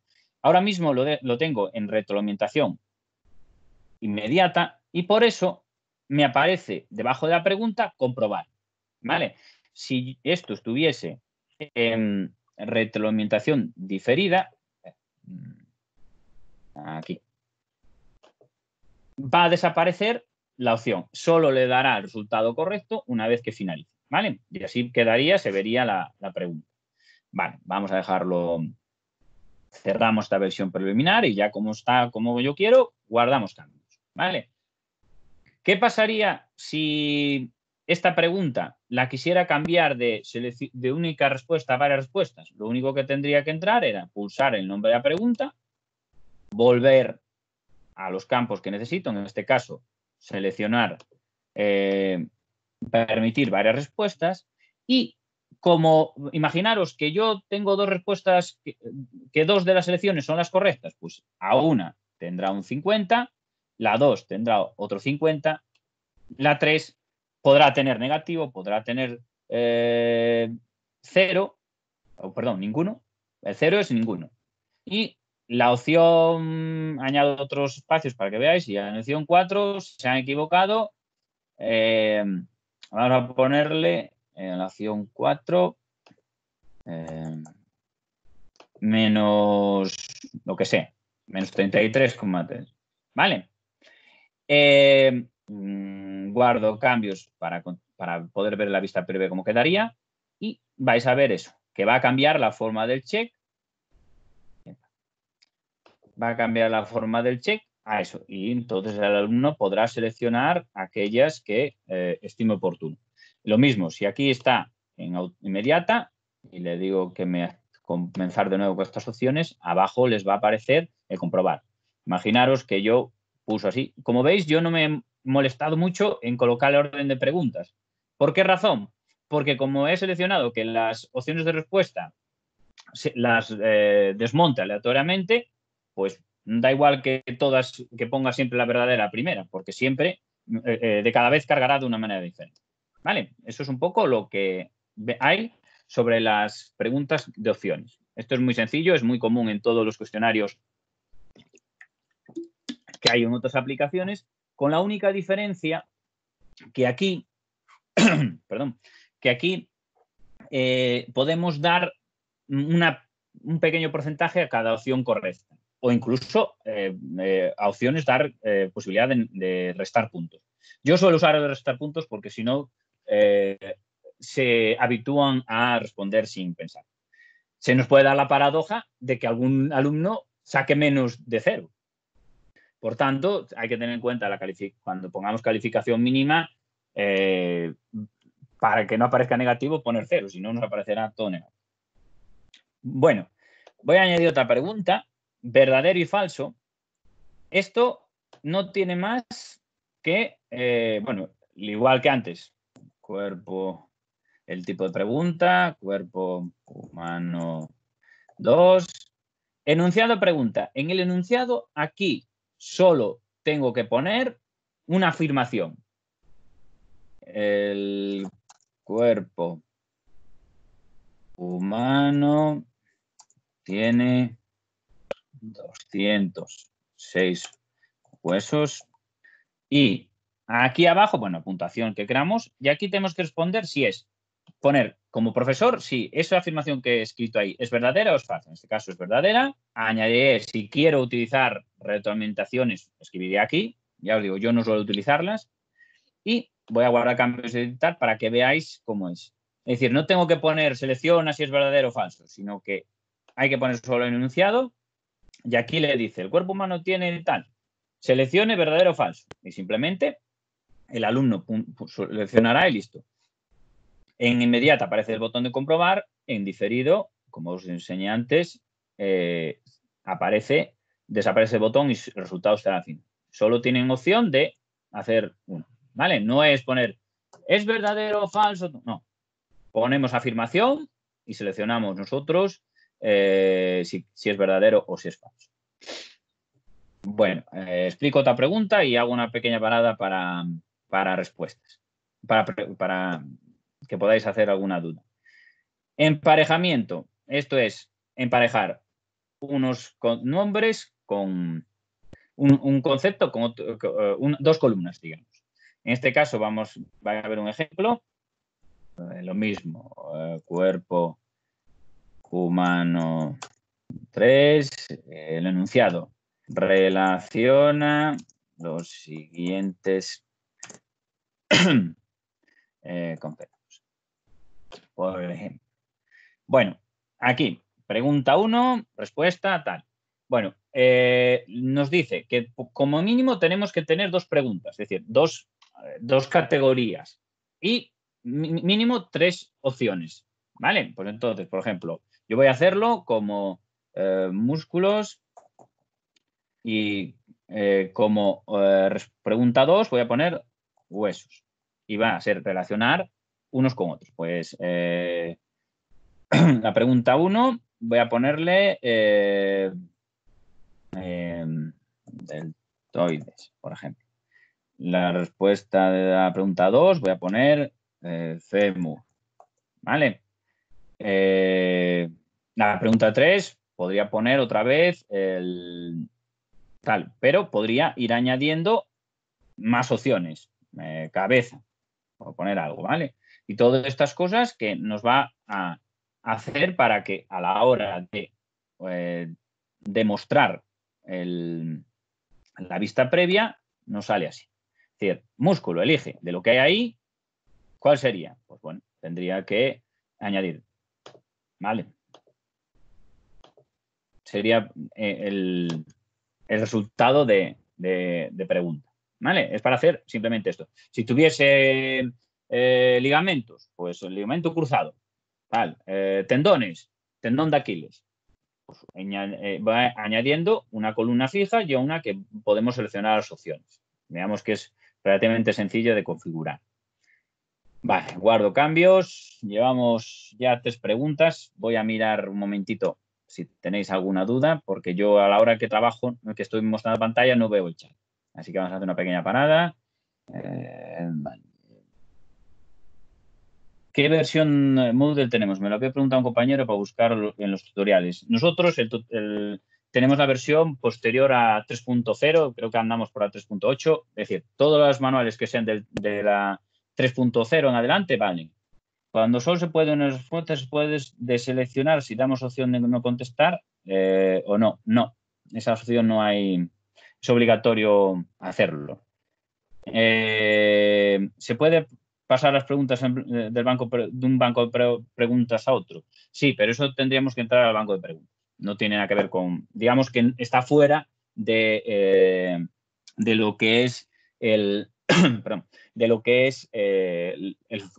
Ahora mismo lo tengo en retroalimentación inmediata y por eso me aparece debajo de la pregunta comprobar, ¿vale? Si esto estuviese en retroalimentación diferida, aquí. Va a desaparecer la opción. Solo le dará el resultado correcto una vez que finalice, ¿vale? Y así quedaría, se vería la pregunta. Vale, vamos a dejarlo. Cerramos esta versión preliminar y ya como está, como yo quiero, guardamos cambios, ¿vale? ¿Qué pasaría si esta pregunta la quisiera cambiar de única respuesta a varias respuestas? Lo único que tendría que entrar era pulsar el nombre de la pregunta, volver a los campos que necesito, en este caso, seleccionar, permitir varias respuestas y como imaginaros que yo tengo dos respuestas, que dos de las selecciones son las correctas, pues a una tendrá un 50, la 2 tendrá otro 50, la 3 podrá tener negativo, podrá tener 0, perdón, ninguno, el 0 es ninguno. Y la opción, añado otros espacios para que veáis, y la opción 4 se han equivocado, vamos a ponerle en la opción 4 menos lo que sea, menos 33,3. ¿Vale? Guardo cambios para poder ver la vista previa cómo quedaría y vais a ver eso, que va a cambiar la forma del check. Va a cambiar la forma del check a eso y entonces el alumno podrá seleccionar aquellas que estime oportuno. Lo mismo, si aquí está en inmediata y le digo que comenzar de nuevo con estas opciones, abajo les va a aparecer el comprobar. Imaginaros que yo puso así. Como veis, yo no me he molestado mucho en colocar el orden de preguntas. ¿Por qué razón? Porque como he seleccionado que las opciones de respuesta las desmonte aleatoriamente, pues da igual que todas, que ponga siempre la verdadera primera, porque siempre de cada vez cargará de una manera diferente. ¿Vale? Eso es un poco lo que hay sobre las preguntas de opciones. Esto es muy sencillo, es muy común en todos los cuestionarios que hay en otras aplicaciones, con la única diferencia que aquí, perdón, que aquí podemos dar un pequeño porcentaje a cada opción correcta o incluso a opciones dar posibilidad de restar puntos. Yo suelo usar el restar puntos porque si no se habitúan a responder sin pensar. Se nos puede dar la paradoja de que algún alumno saque menos de 0. Por tanto, hay que tener en cuenta cuando pongamos calificación mínima, para que no aparezca negativo, poner 0, si no nos aparecerá todo negativo. Bueno, voy a añadir otra pregunta, verdadero y falso. Esto no tiene más que, bueno, igual que antes, cuerpo, el tipo de pregunta, cuerpo humano 2. Enunciado pregunta. En el enunciado aquí solo tengo que poner una afirmación. El cuerpo humano tiene 206 huesos y aquí abajo, bueno, puntuación que queramos, y aquí tenemos que responder si es poner como profesor si esa afirmación que he escrito ahí es verdadera o es falsa. En este caso es verdadera. Añadiré, si quiero utilizar retroalimentaciones, escribiré aquí. Ya os digo, yo no suelo utilizarlas. Y voy a guardar cambios de editar para que veáis cómo es. Es decir, no tengo que poner selecciona si es verdadero o falso, sino que hay que poner solo el enunciado. Y aquí le dice, el cuerpo humano tiene tal. Seleccione verdadero o falso. Y simplemente el alumno seleccionará y listo. En inmediata aparece el botón de comprobar. En diferido, como os enseñé antes, desaparece el botón y el resultado estará al final. Solo tienen opción de hacer uno. ¿Vale? No es poner, ¿es verdadero o falso? No. Ponemos afirmación y seleccionamos nosotros si es verdadero o si es falso. Bueno, explico otra pregunta y hago una pequeña parada para respuestas, para que podáis hacer alguna duda. Emparejamiento. Esto es emparejar unos nombres con un concepto con dos columnas, digamos. En este caso va a haber un ejemplo. Lo mismo, cuerpo humano 3, el enunciado. relaciona los siguientes conceptos. Por ejemplo. Bueno, aquí, pregunta 1, respuesta tal. Bueno, nos dice que como mínimo tenemos que tener 2 preguntas, es decir, dos categorías y mínimo 3 opciones, ¿vale? Pues entonces, por ejemplo, yo voy a hacerlo como músculos y como pregunta 2 voy a poner huesos y va a ser relacionar unos con otros. Pues la pregunta 1 voy a ponerle deltoides, por ejemplo. La respuesta de la pregunta 2 voy a poner fémur, ¿vale? La pregunta 3 podría poner otra vez el tal, pero podría ir añadiendo más opciones, cabeza, por poner algo, ¿vale? Y todas estas cosas que nos va a hacer para que a la hora de demostrar la vista previa nos sale así. Es decir, músculo, elige de lo que hay ahí, ¿cuál sería? Pues bueno, tendría que añadir, ¿vale? Sería el resultado de pregunta, ¿vale? Es para hacer simplemente esto. Si tuviese ligamentos, pues el ligamento cruzado, ¿vale? Tendones, tendón de Aquiles. Pues, va añadiendo una columna fija y una que podemos seleccionar las opciones. Veamos que es relativamente sencillo de configurar. Vale, guardo cambios. Llevamos ya 3 preguntas. Voy a mirar un momentito si tenéis alguna duda, porque yo a la hora que trabajo, que estoy mostrando pantalla, no veo el chat. Así que vamos a hacer una pequeña parada. Vale. ¿Qué versión Moodle tenemos? Me lo había preguntado un compañero para buscarlo en los tutoriales. Nosotros tenemos la versión posterior a 3.0, creo que andamos por la 3.8. Es decir, todos los manuales que sean de la 3.0 en adelante valen. Cuando solo se puede una respuesta, se puede deseleccionar si damos opción de no contestar o no. No, esa opción no hay. Es obligatorio hacerlo. ¿Se puede pasar las preguntas de un banco de preguntas a otro? Sí, pero eso tendríamos que entrar al banco de preguntas. No tiene nada que ver con, digamos que está fuera de lo que es el, perdón, de lo que es el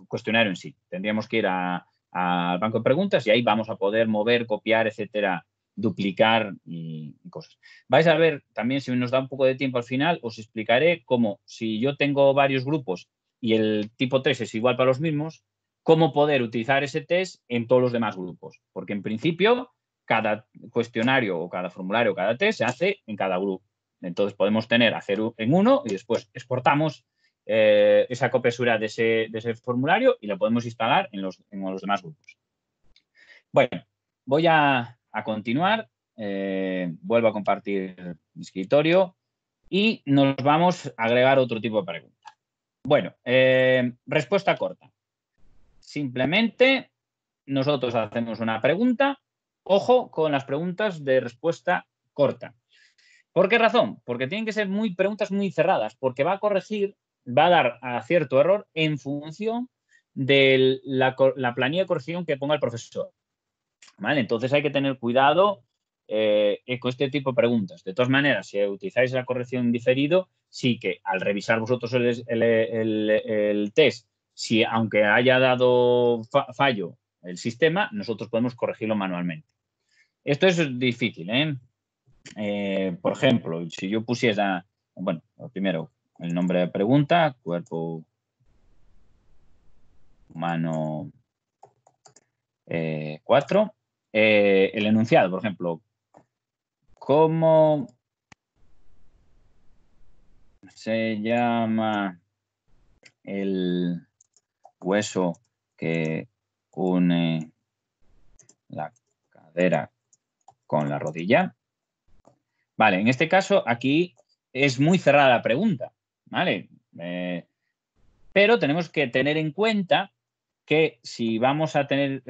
cuestionario en sí. Tendríamos que ir al banco de preguntas y ahí vamos a poder mover, copiar, etcétera, duplicar y cosas. Vais a ver también, si nos da un poco de tiempo al final, os explicaré cómo, si yo tengo varios grupos y el tipo test es igual para los mismos, cómo poder utilizar ese test en todos los demás grupos. Porque en principio, cada cuestionario o cada formulario o cada test se hace en cada grupo. Entonces podemos hacer en uno y después exportamos esa copia de ese formulario y lo podemos instalar en los demás grupos. Bueno, voy a continuar. Vuelvo a compartir mi escritorio y nos vamos a agregar otro tipo de pregunta. Bueno, respuesta corta. Simplemente nosotros hacemos una pregunta. Ojo con las preguntas de respuesta corta. ¿Por qué razón? Porque tienen que ser preguntas muy cerradas, porque va a corregir, va a dar a cierto error en función de la planilla de corrección que ponga el profesor. ¿Vale? Entonces hay que tener cuidado con este tipo de preguntas. De todas maneras, si utilizáis la corrección en diferido, sí que al revisar vosotros el test, si aunque haya dado fallo el sistema, nosotros podemos corregirlo manualmente. Esto es difícil, ¿eh? Por ejemplo, si yo pusiera, bueno, primero el nombre de pregunta, cuerpo humano 4, el enunciado, por ejemplo, ¿cómo se llama el hueso que une la cadera con la rodilla? Vale, en este caso aquí es muy cerrada la pregunta, ¿vale? Pero tenemos que tener en cuenta que si vamos a tener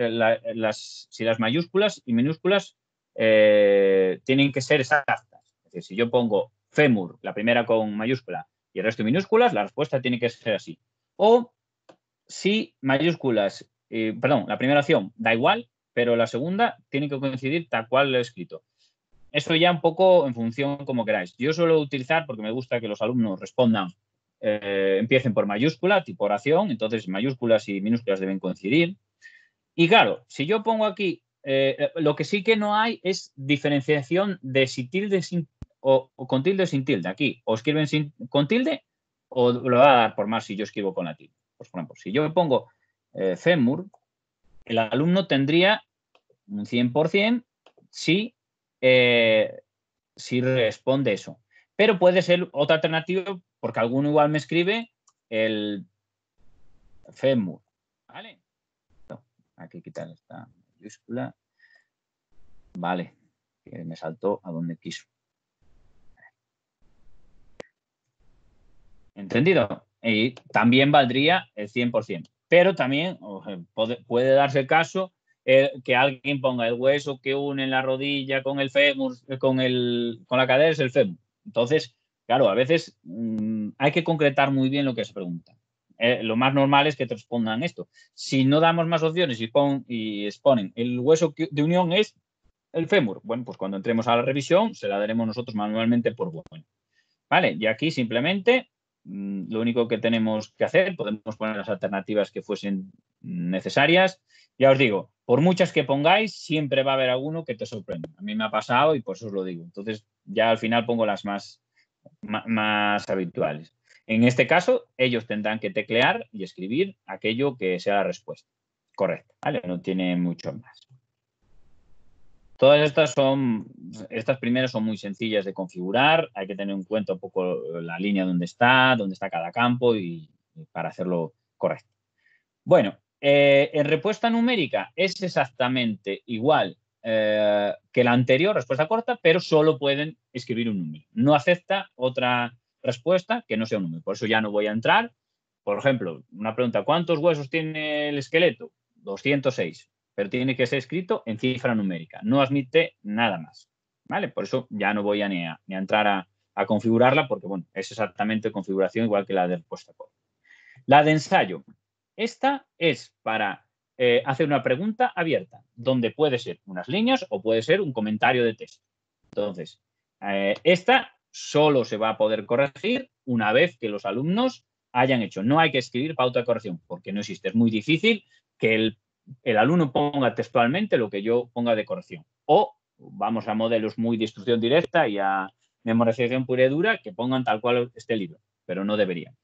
si las mayúsculas y minúsculas tienen que ser exactas. Es decir, si yo pongo fémur, la primera con mayúscula y el resto en minúsculas, la respuesta tiene que ser así. O si mayúsculas, perdón, la primera opción da igual, pero la segunda tiene que coincidir tal cual lo he escrito. Eso ya un poco en función como queráis. Yo suelo utilizar, porque me gusta que los alumnos respondan, empiecen por mayúscula, tipo oración, entonces mayúsculas y minúsculas deben coincidir. Y claro, si yo pongo aquí, lo que sí que no hay es diferenciación de si tilde sin, o con tilde o sin tilde. Aquí o escriben con tilde o lo va a dar por más si yo escribo con la tilde. Pues, por ejemplo, si yo pongo fémur, el alumno tendría un 100% si, si responde eso. Pero puede ser otra alternativa porque alguno igual me escribe el fémur. ¿Vale? Aquí quitar esta mayúscula. Vale, que me saltó a donde quiso. ¿Entendido? Y también valdría el 100%. Pero también puede darse el caso que alguien ponga el hueso que une la rodilla con el fémur, con la cadera es el fémur. Entonces, claro, a veces hay que concretar muy bien lo que se pregunta. Lo más normal es que te respondan esto. Si no damos más opciones y exponen el hueso de unión es el fémur, bueno, pues cuando entremos a la revisión se la daremos nosotros manualmente por bueno. Vale, y aquí simplemente lo único que tenemos que hacer, podemos poner las alternativas que fuesen necesarias. Ya os digo, por muchas que pongáis, siempre va a haber alguno que te sorprenda. A mí me ha pasado y por eso os lo digo. Entonces, ya al final pongo las más habituales. En este caso, ellos tendrán que teclear y escribir aquello que sea la respuesta. Correcto, ¿vale? No tiene mucho más. Todas estas primeras son muy sencillas de configurar, hay que tener en cuenta un poco la línea donde está cada campo y para hacerlo correcto. Bueno, en respuesta numérica es exactamente igual que la anterior, respuesta corta, pero solo pueden escribir un número. No acepta otra respuesta que no sea un número. Por eso ya no voy a entrar. Por ejemplo, una pregunta, ¿cuántos huesos tiene el esqueleto? 206, pero tiene que ser escrito en cifra numérica. No admite nada más. ¿Vale? Por eso ya no voy ni a entrar a configurarla porque, bueno, es exactamente configuración igual que la de respuesta corta. La de ensayo. Esta es para hacer una pregunta abierta, donde puede ser unas líneas o puede ser un comentario de texto. Entonces, esta solo se va a poder corregir una vez que los alumnos hayan hecho. No hay que escribir pauta de corrección, porque no existe. Es muy difícil que el alumno ponga textualmente lo que yo ponga de corrección. O vamos a modelos muy de instrucción directa y a memorización pura y dura que pongan tal cual este libro, pero no deberíamos.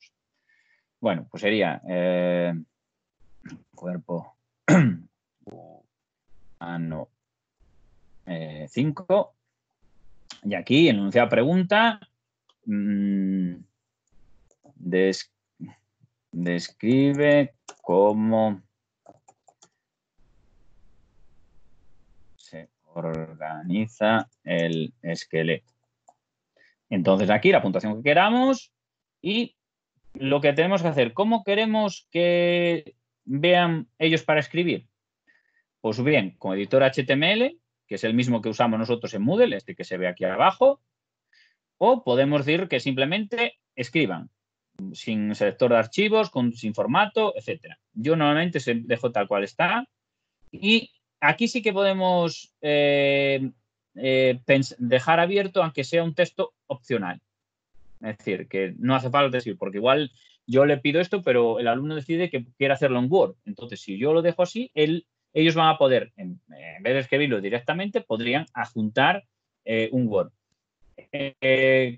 Bueno, pues sería cuerpo humano 5. Y aquí, enunciado pregunta, describe cómo se organiza el esqueleto. Entonces aquí la puntuación que queramos y lo que tenemos que hacer, ¿cómo queremos que vean ellos para escribir? Pues bien, con editor HTML, que es el mismo que usamos nosotros en Moodle, este que se ve aquí abajo, o podemos decir que simplemente escriban sin selector de archivos, sin formato, etc. Yo normalmente se dejo tal cual está y aquí sí que podemos dejar abierto aunque sea un texto opcional. Es decir, que no hace falta decir, porque igual yo le pido esto, pero el alumno decide que quiere hacerlo en Word. Entonces, si yo lo dejo así, ellos van a poder, en vez de escribirlo directamente, podrían adjuntar un Word.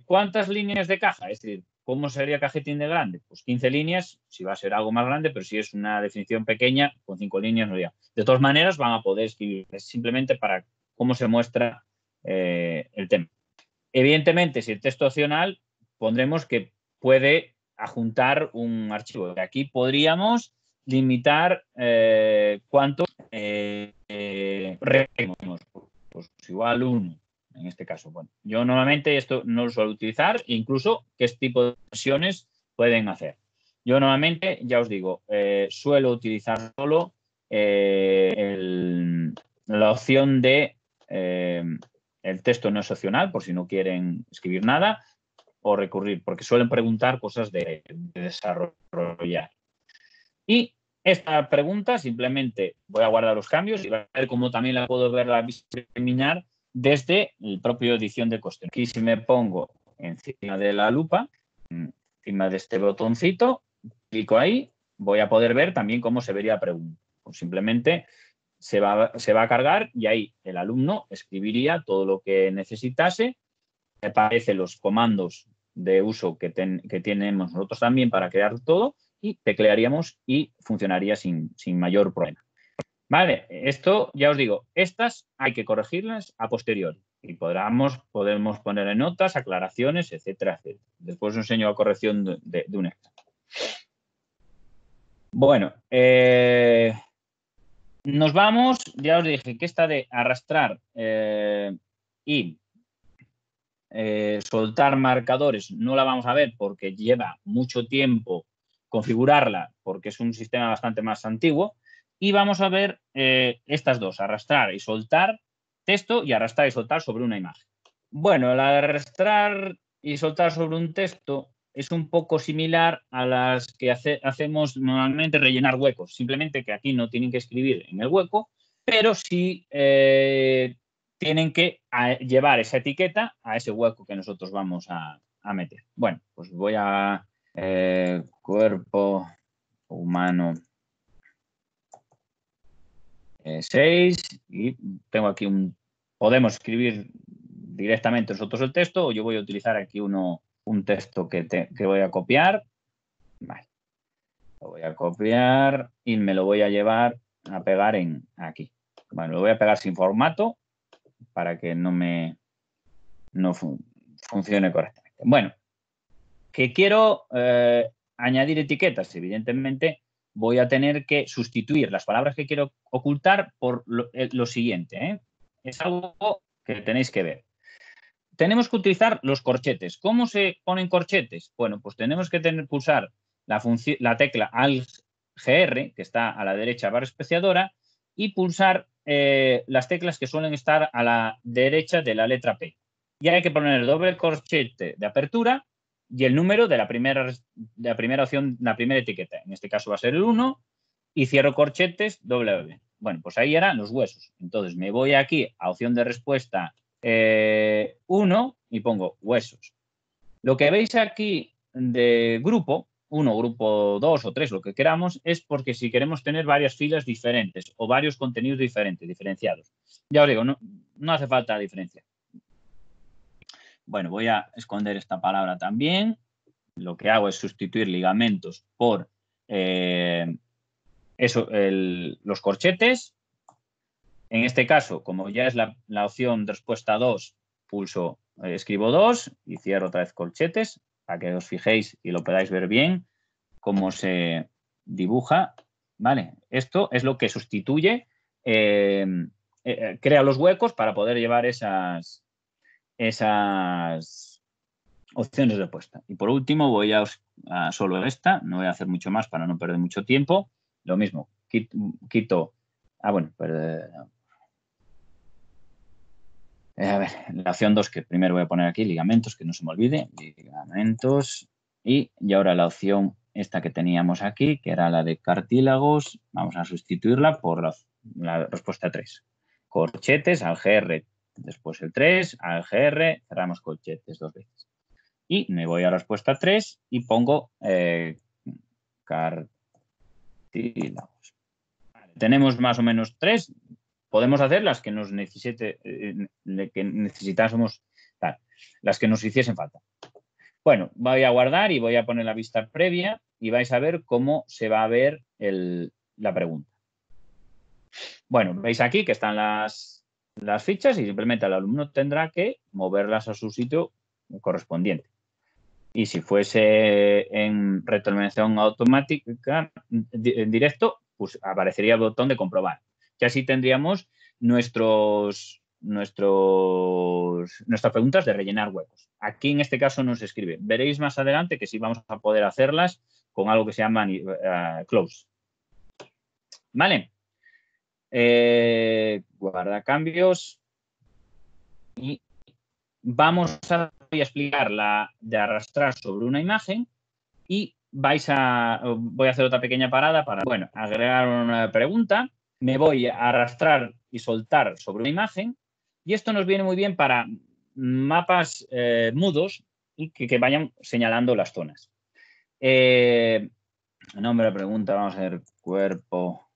¿Cuántas líneas de caja? Es decir, ¿cómo sería cajetín de grande? Pues 15 líneas, si va a ser algo más grande, pero si es una definición pequeña, con 5 líneas no iría. De todas maneras, van a poder escribir. Es simplemente para cómo se muestra el tema. Evidentemente, si el texto opcional, pondremos que puede adjuntar un archivo. De aquí podríamos limitar cuántos requerimos. Pues igual uno, en este caso. Bueno, yo normalmente esto no lo suelo utilizar, incluso qué tipo de versiones pueden hacer. Yo normalmente, ya os digo, suelo utilizar solo la opción de el texto no es opcional, por si no quieren escribir nada, o recurrir, porque suelen preguntar cosas de desarrollar. Y esta pregunta simplemente voy a guardar los cambios y voy a ver cómo también la puedo ver la discriminar desde el propio edición de cuestión. Aquí si me pongo encima de la lupa, encima de este botoncito, clico ahí, voy a poder ver también cómo se vería la pregunta. Pues simplemente se va a cargar y ahí el alumno escribiría todo lo que necesitase. Me aparecen los comandos de uso que tenemos nosotros también para crear todo y teclearíamos y funcionaría sin mayor problema. Vale, esto ya os digo, estas hay que corregirlas a posteriori y podemos poner en notas, aclaraciones, etcétera, etcétera. Después os enseño la corrección de un examen. Bueno, nos vamos, ya os dije que esta de arrastrar y soltar marcadores no la vamos a ver porque lleva mucho tiempo configurarla porque es un sistema bastante más antiguo y vamos a ver estas dos, arrastrar y soltar texto y arrastrar y soltar sobre una imagen. Bueno, la de arrastrar y soltar sobre un texto es un poco similar a las que hacemos normalmente rellenar huecos, simplemente que aquí no tienen que escribir en el hueco, pero sí tienen que llevar esa etiqueta a ese hueco que nosotros vamos a meter. Bueno, pues voy a cuerpo humano 6 y tengo aquí podemos escribir directamente nosotros el texto o yo voy a utilizar aquí un texto que voy a copiar. Vale. Lo voy a copiar y me lo voy a llevar a pegar aquí. Bueno, lo voy a pegar sin formato para que no funcione correctamente. Bueno, que quiero añadir etiquetas. Evidentemente, voy a tener que sustituir las palabras que quiero ocultar por lo siguiente. Es algo que tenéis que ver. Tenemos que utilizar los corchetes. ¿Cómo se ponen corchetes? Bueno, pues tenemos que pulsar la tecla Alt-GR, que está a la derecha barra espaciadora, y pulsar las teclas que suelen estar a la derecha de la letra P. Y hay que poner el doble corchete de apertura y el número de la primera opción, la primera etiqueta. En este caso va a ser el 1 y cierro corchetes W. Bueno, pues ahí eran los huesos. Entonces me voy aquí a opción de respuesta 1 y pongo huesos. Lo que veis aquí de grupo, 1, grupo 2 o 3, lo que queramos, es porque si queremos tener varias filas diferentes o varios contenidos diferenciados. Ya os digo, no hace falta diferencia. Bueno, voy a esconder esta palabra también. Lo que hago es sustituir ligamentos por los corchetes. En este caso, como ya es la opción de respuesta 2, escribo 2 y cierro otra vez corchetes para que os fijéis y lo podáis ver bien cómo se dibuja. ¿Vale? Esto es lo que sustituye, crea los huecos para poder llevar esas opciones de respuesta. Y por último voy a solo esta, no voy a hacer mucho más para no perder mucho tiempo. Lo mismo, quito. Bueno, perdón. A ver, la opción 2 que primero voy a poner aquí, ligamentos, que no se me olvide, ligamentos. Y ahora la opción esta que teníamos aquí, que era la de cartílagos, vamos a sustituirla por la respuesta 3. Corchetes, al GR, después el 3, al GR, cerramos corchetes 2 veces. Y me voy a la respuesta 3 y pongo cartílagos. Vale, tenemos más o menos 3. Podemos hacer las que nos necesitásemos, las que nos hiciesen falta. Bueno, voy a guardar y voy a poner la vista previa y vais a ver cómo se va a ver la pregunta. Bueno, veis aquí que están las fichas y simplemente el alumno tendrá que moverlas a su sitio correspondiente. Y si fuese en retroalimentación automática, en directo, pues aparecería el botón de comprobar. Y así tendríamos nuestras preguntas de rellenar huecos. Aquí en este caso no se escribe. Veréis más adelante que sí vamos a poder hacerlas con algo que se llama close. ¿Vale? Guarda cambios y voy a explicar la de arrastrar sobre una imagen y voy a hacer otra pequeña parada para, bueno, agregar una pregunta. Me voy a arrastrar y soltar sobre una imagen y esto nos viene muy bien para mapas mudos y que vayan señalando las zonas. Nombre de pregunta, vamos a ver, cuerpo,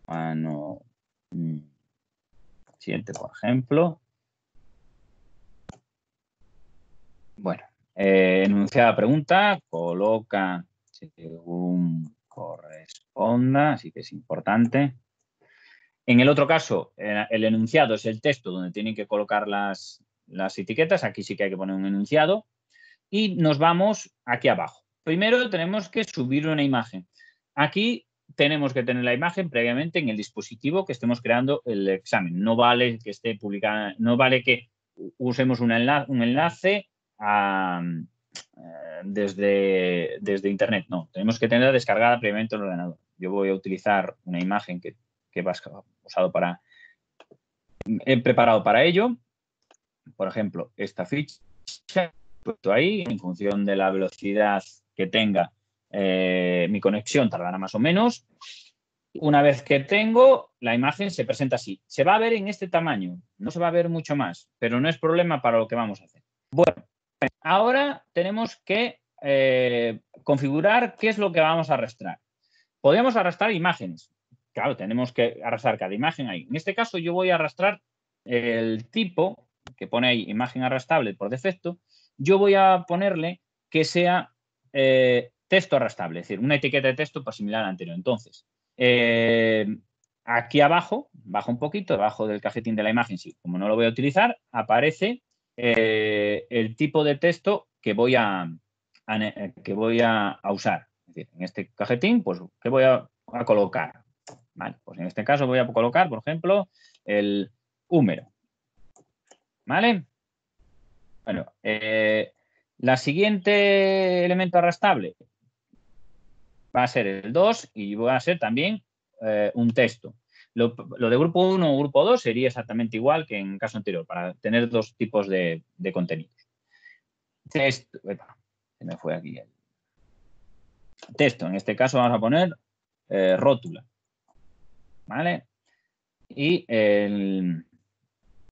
mano, siguiente, por ejemplo. Bueno, enunciada pregunta, coloca según corresponda, así que es importante. En el otro caso, el enunciado es el texto donde tienen que colocar las etiquetas. Aquí sí que hay que poner un enunciado. Y nos vamos aquí abajo. Primero tenemos que subir una imagen. Aquí tenemos que tener la imagen previamente en el dispositivo que estemos creando el examen. No vale que esté publicada, no vale que usemos un enlace desde internet. No, tenemos que tenerla descargada previamente en el ordenador. Yo voy a utilizar una imagen que he preparado para ello. Por ejemplo, esta ficha puesto ahí, en función de la velocidad que tenga mi conexión, tardará más o menos. Una vez que tengo, la imagen se presenta así. Se va a ver en este tamaño, no se va a ver mucho más, pero no es problema para lo que vamos a hacer. Bueno, ahora tenemos que configurar qué es lo que vamos a arrastrar. Podríamos arrastrar imágenes. Claro, tenemos que arrastrar cada imagen ahí. En este caso yo voy a arrastrar el tipo que pone ahí imagen arrastrable por defecto. Yo voy a ponerle que sea texto arrastrable, es decir, una etiqueta de texto pues, similar al anterior. Entonces, aquí abajo, bajo un poquito, debajo del cajetín de la imagen, sí, como no lo voy a utilizar, aparece el tipo de texto que voy a usar. Es decir, en este cajetín, pues, ¿qué voy a colocar? Vale, pues en este caso voy a colocar, por ejemplo, el húmero. ¿Vale? Bueno, la siguiente elemento arrastrable va a ser el 2 y va a ser también un texto. Lo de grupo 1 o grupo 2 sería exactamente igual que en el caso anterior, para tener dos tipos de contenidos. Texto, se me fue aquí el texto. En este caso vamos a poner rótula. ¿Vale? Y en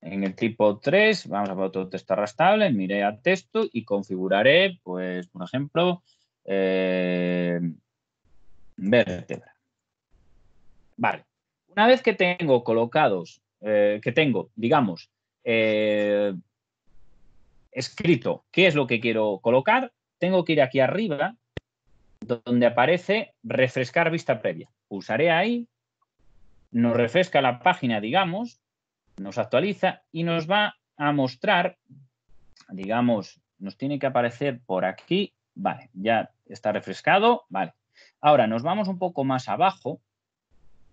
el tipo 3 vamos a poner otro texto arrastrable, miré a texto y configuraré, pues, por ejemplo, vértebra. Vale. Una vez que tengo colocados, digamos, escrito qué es lo que quiero colocar, tengo que ir aquí arriba donde aparece refrescar vista previa. Pulsaré ahí, nos refresca la página, digamos, nos actualiza y nos va a mostrar, digamos, nos tiene que aparecer por aquí. Vale, ya está refrescado. Vale. Ahora nos vamos un poco más abajo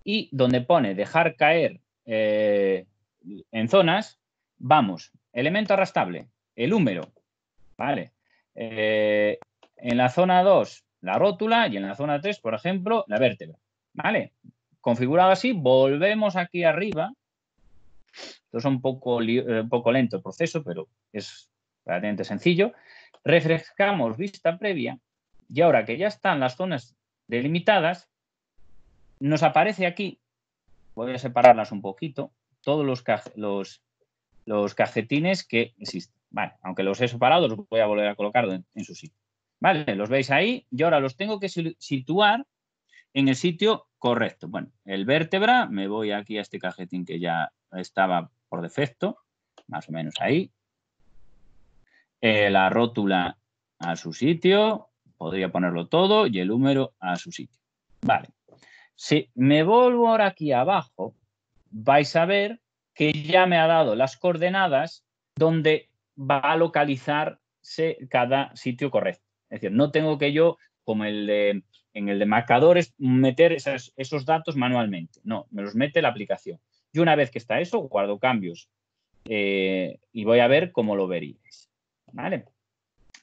y donde pone dejar caer en zonas, vamos, elemento arrastrable, el húmero, ¿vale? En la zona 2, la rótula y en la zona 3, por ejemplo, la vértebra, ¿vale? Configurado así, volvemos aquí arriba. Esto es un poco lento el proceso, pero es relativamente sencillo. Refrescamos vista previa y ahora que ya están las zonas delimitadas, nos aparece aquí, voy a separarlas un poquito, todos los cajetines que existen. Vale, aunque los he separado, los voy a volver a colocar en su sitio. Vale, los veis ahí y ahora los tengo que situar en el sitio correcto. Bueno, el vértebra, me voy aquí a este cajetín que ya estaba por defecto, más o menos ahí. La rótula a su sitio, podría ponerlo todo, y el húmero a su sitio. Vale. Si me vuelvo ahora aquí abajo, vais a ver que ya me ha dado las coordenadas donde va a localizarse cada sitio correcto. Es decir, no tengo que yo, como en el de marcadores, meter esos datos manualmente. No, me los mete la aplicación. Y una vez que está eso, guardo cambios y voy a ver cómo lo veríais. ¿Vale?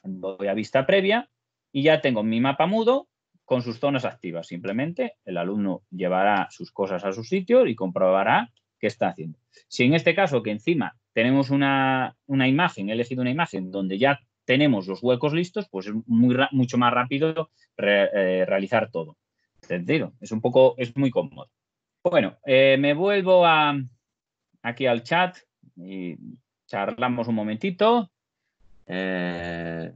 Voy a vista previa y ya tengo mi mapa mudo con sus zonas activas. Simplemente el alumno llevará sus cosas a su sitio y comprobará qué está haciendo. Si en este caso que encima tenemos una imagen, he elegido una imagen donde ya tenemos los huecos listos, pues es mucho más rápido realizar todo. ¿Entendido? Es muy cómodo. Bueno, me vuelvo aquí al chat y charlamos un momentito. Vale.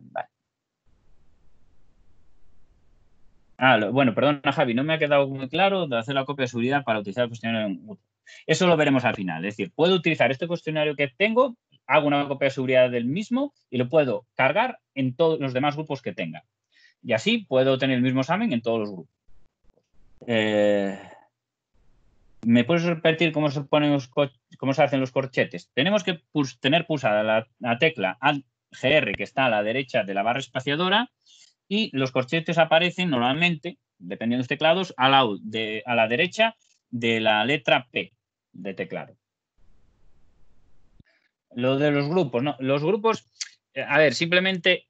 Bueno, perdona, Javi, no me ha quedado muy claro de hacer la copia de seguridad para utilizar el cuestionario en Moodle. Eso lo veremos al final. Es decir, puedo utilizar este cuestionario que tengo, hago una copia de seguridad del mismo y lo puedo cargar en todos los demás grupos que tenga. Y así puedo tener el mismo examen en todos los grupos. ¿Me puedes repetir cómo se hacen los corchetes? Tenemos que tener pulsada la tecla GR que está a la derecha de la barra espaciadora y los corchetes aparecen normalmente, dependiendo de los teclados, a la derecha de la letra P de teclado. Lo de los grupos, ¿no? Los grupos, a ver, simplemente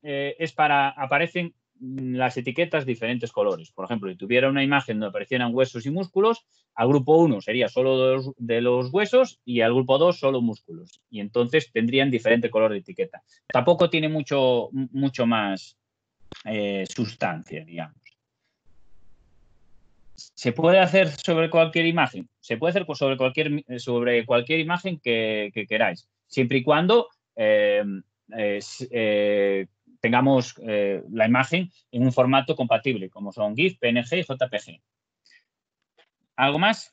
aparecen las etiquetas diferentes colores. Por ejemplo, si tuviera una imagen donde aparecieran huesos y músculos, al grupo 1 sería solo de los huesos y al grupo 2 solo músculos. Y entonces tendrían diferente color de etiqueta. Tampoco tiene mucho más sustancia, digamos. ¿Se puede hacer sobre cualquier imagen? Se puede hacer sobre cualquier imagen que queráis, siempre y cuando tengamos la imagen en un formato compatible, como son GIF, PNG y JPG. ¿Algo más?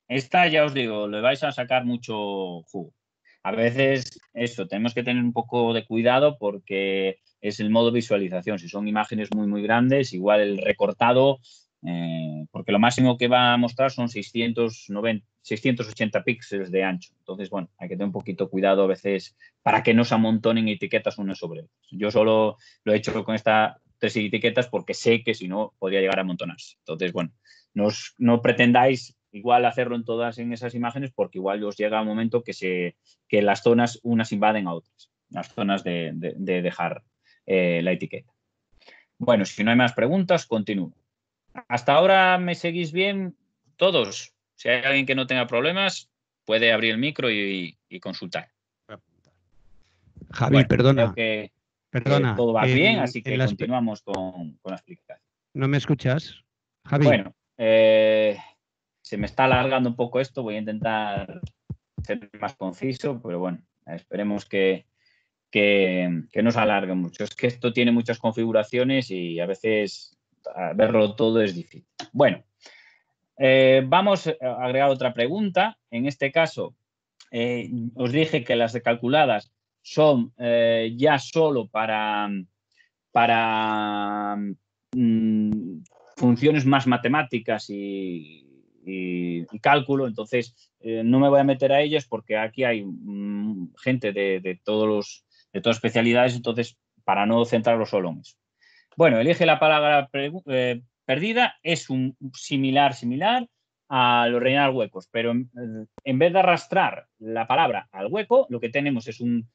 Esta, ya os digo, le vais a sacar mucho jugo. A veces, tenemos que tener un poco de cuidado porque es el modo visualización. Si son imágenes muy grandes, igual el recortado, porque lo máximo que va a mostrar son 680 píxeles de ancho. Entonces, bueno, hay que tener un poquito cuidado a veces para que no se amontonen etiquetas unas sobre otras. Yo solo lo he hecho con estas 3 etiquetas porque sé que si no podría llegar a amontonarse. Entonces, bueno, no pretendáis igual hacerlo en esas imágenes porque igual os llega un momento que las zonas unas invaden a otras, las zonas de dejar la etiqueta. Bueno, si no hay más preguntas, continúo. ¿Hasta ahora me seguís bien todos? Si hay alguien que no tenga problemas, puede abrir el micro y consultar. Javi, bueno, perdona. Creo que todo va bien, así que continuamos con la explicación. ¿No me escuchas, Javi? Bueno, se me está alargando un poco esto, voy a intentar ser más conciso, pero bueno, esperemos que no se alargue mucho. Es que esto tiene muchas configuraciones y a veces verlo todo es difícil. Bueno, vamos a agregar otra pregunta. En este caso, os dije que las calculadas son ya solo para funciones más matemáticas y cálculo, entonces no me voy a meter a ellas porque aquí hay gente de todas especialidades, entonces para no centrarlo solo en eso. Bueno, elige la palabra perdida, es un similar a lo rellenar huecos, pero en vez de arrastrar la palabra al hueco, lo que tenemos es un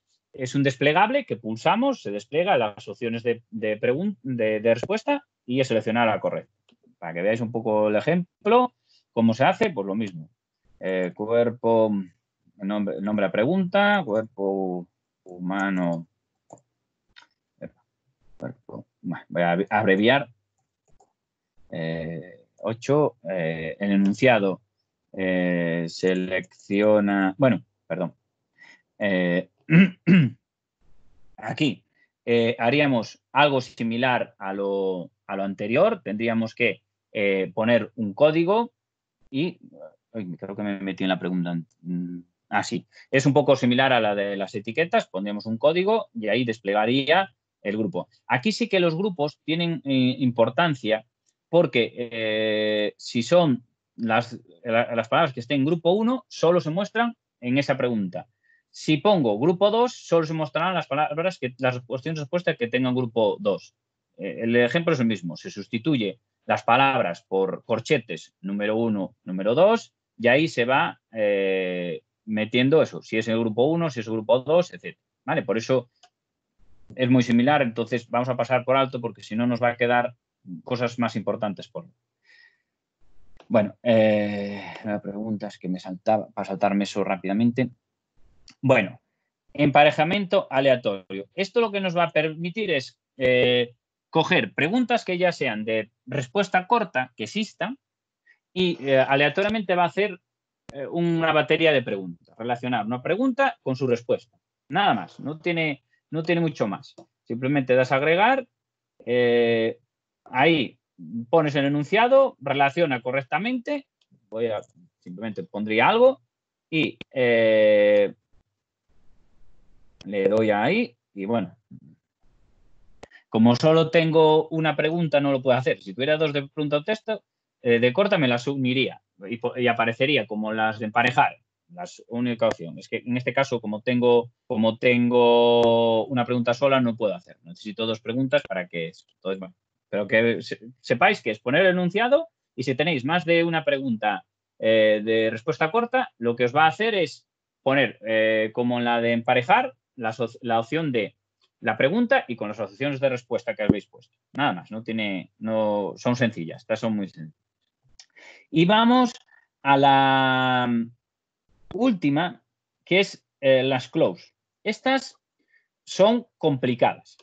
desplegable que pulsamos, se despliega las opciones de respuesta y es seleccionar la correcta. Para que veáis un poco el ejemplo, cómo se hace, pues lo mismo. Cuerpo, nombre a pregunta, cuerpo humano. Voy a abreviar. 8. El enunciado selecciona. Bueno, perdón. Aquí haríamos algo similar a lo anterior. Tendríamos que poner un código y creo que me metí en la pregunta. Sí. Es un poco similar a la de las etiquetas. Pondríamos un código y ahí desplegaría el grupo. Aquí sí que los grupos tienen importancia porque si son las palabras que estén en grupo 1, solo se muestran en esa pregunta. Si pongo grupo 2, solo se mostrarán las cuestiones de respuesta que tengan grupo 2. El ejemplo es el mismo. Se sustituye las palabras por corchetes número 1, número 2, y ahí se va metiendo eso. Si es el grupo 1, si es el grupo 2, etc. ¿Vale? Por eso es muy similar. Entonces vamos a pasar por alto porque si no nos va a quedar cosas más importantes por. Bueno, la pregunta es que me saltaba, para saltarme eso rápidamente. Bueno, emparejamiento aleatorio. Esto lo que nos va a permitir es coger preguntas que ya sean de respuesta corta, que existan, y aleatoriamente va a hacer una batería de preguntas, relacionar una pregunta con su respuesta. Nada más, no tiene mucho más. Simplemente das a agregar, ahí pones el enunciado, relaciona correctamente, simplemente pondría algo y le doy ahí y bueno, como solo tengo una pregunta no lo puedo hacer. Si tuviera dos de pregunta o texto, de corta me las uniría y aparecería como las de emparejar. La única opción es que en este caso, como tengo una pregunta sola, no puedo hacer. Necesito dos preguntas para que... Entonces, bueno, pero que sepáis que es poner el enunciado y si tenéis más de una pregunta de respuesta corta, lo que os va a hacer es poner, como en la de emparejar, la opción de la pregunta y con las opciones de respuesta que habéis puesto. Nada más, son sencillas, estas son muy sencillas. Y vamos a la última, que es las close. Estas son complicadas.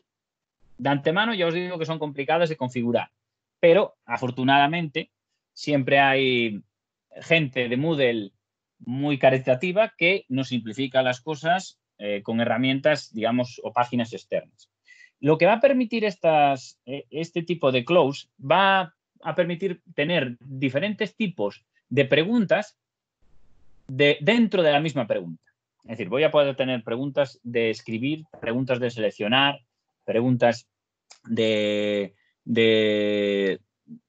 De antemano ya os digo que son complicadas de configurar, pero afortunadamente siempre hay gente de Moodle muy caritativa que nos simplifica las cosas con herramientas, digamos, o páginas externas. Lo que va a permitir este tipo de close va a permitir tener diferentes tipos de preguntas dentro de la misma pregunta. Es decir, voy a poder tener preguntas de escribir, preguntas de seleccionar, preguntas de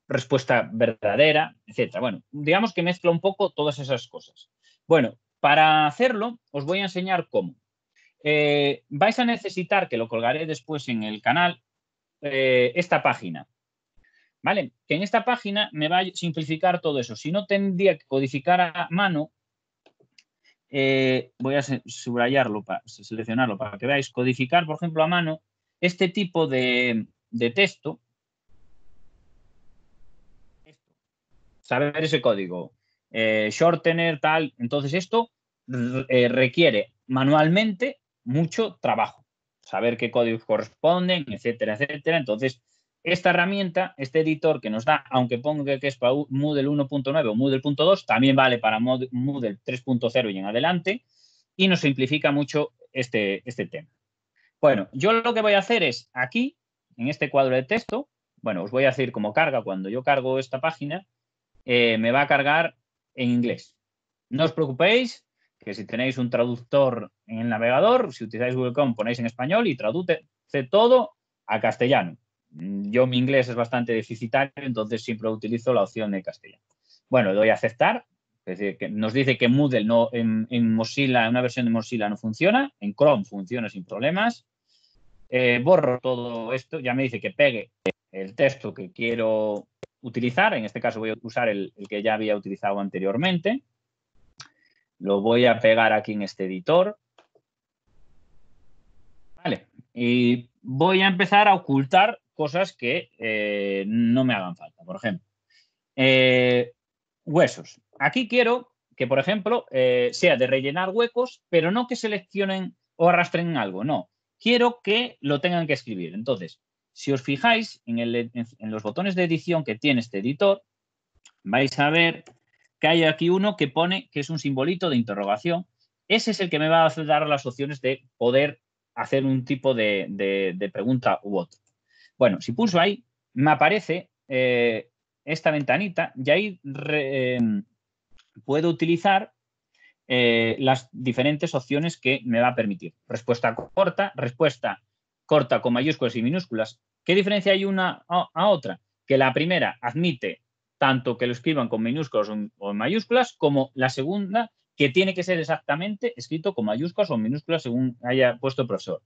respuesta verdadera, etcétera. Bueno, digamos que mezcla un poco todas esas cosas. Bueno, para hacerlo os voy a enseñar cómo. Vais a necesitar, que lo colgaré después en el canal, esta página. ¿Vale? Que en esta página me va a simplificar todo eso. Si no, tendría que codificar a mano. Voy a subrayarlo, seleccionarlo para que veáis. Codificar, por ejemplo, a mano este tipo de texto. Saber ese código. Shortener, tal. Entonces, esto requiere manualmente mucho trabajo. Saber qué códigos corresponden, etcétera, etcétera. Entonces, esta herramienta, este editor que nos da, aunque ponga que es para Moodle 1.9 o Moodle 1.2, también vale para Moodle 3.0 y en adelante, y nos simplifica mucho este tema. Bueno, yo lo que voy a hacer es aquí, en este cuadro de texto, bueno, os voy a decir cómo carga. Cuando yo cargo esta página, me va a cargar en inglés. No os preocupéis, que si tenéis un traductor en el navegador, si utilizáis Google Chrome, ponéis en español y traduce todo a castellano. Yo mi inglés es bastante deficitario, entonces siempre utilizo la opción de castellano. Bueno, le doy a aceptar. Es decir, que nos dice que Moodle no, en Mozilla, en una versión de Mozilla no funciona, en Chrome funciona sin problemas. Borro todo esto, ya me dice que pegue el texto que quiero utilizar. En este caso voy a usar el que ya había utilizado anteriormente. Lo voy a pegar aquí en este editor. Vale. Y voy a empezar a ocultar cosas que no me hagan falta. Por ejemplo, huesos. Aquí quiero que, por ejemplo, sea de rellenar huecos, pero no que seleccionen o arrastren algo, no. Quiero que lo tengan que escribir. Entonces, si os fijáis en los botones de edición que tiene este editor, vais a ver que hay aquí uno que pone que es un simbolito de interrogación. Ese es el que me va a dar las opciones de poder hacer un tipo de pregunta u otro. Bueno, si pulso ahí, me aparece esta ventanita y ahí puedo utilizar las diferentes opciones que me va a permitir. Respuesta corta con mayúsculas y minúsculas. ¿Qué diferencia hay una a otra? Que la primera admite tanto que lo escriban con minúsculas o en mayúsculas, como la segunda, que tiene que ser exactamente escrito con mayúsculas o minúsculas según haya puesto el profesor.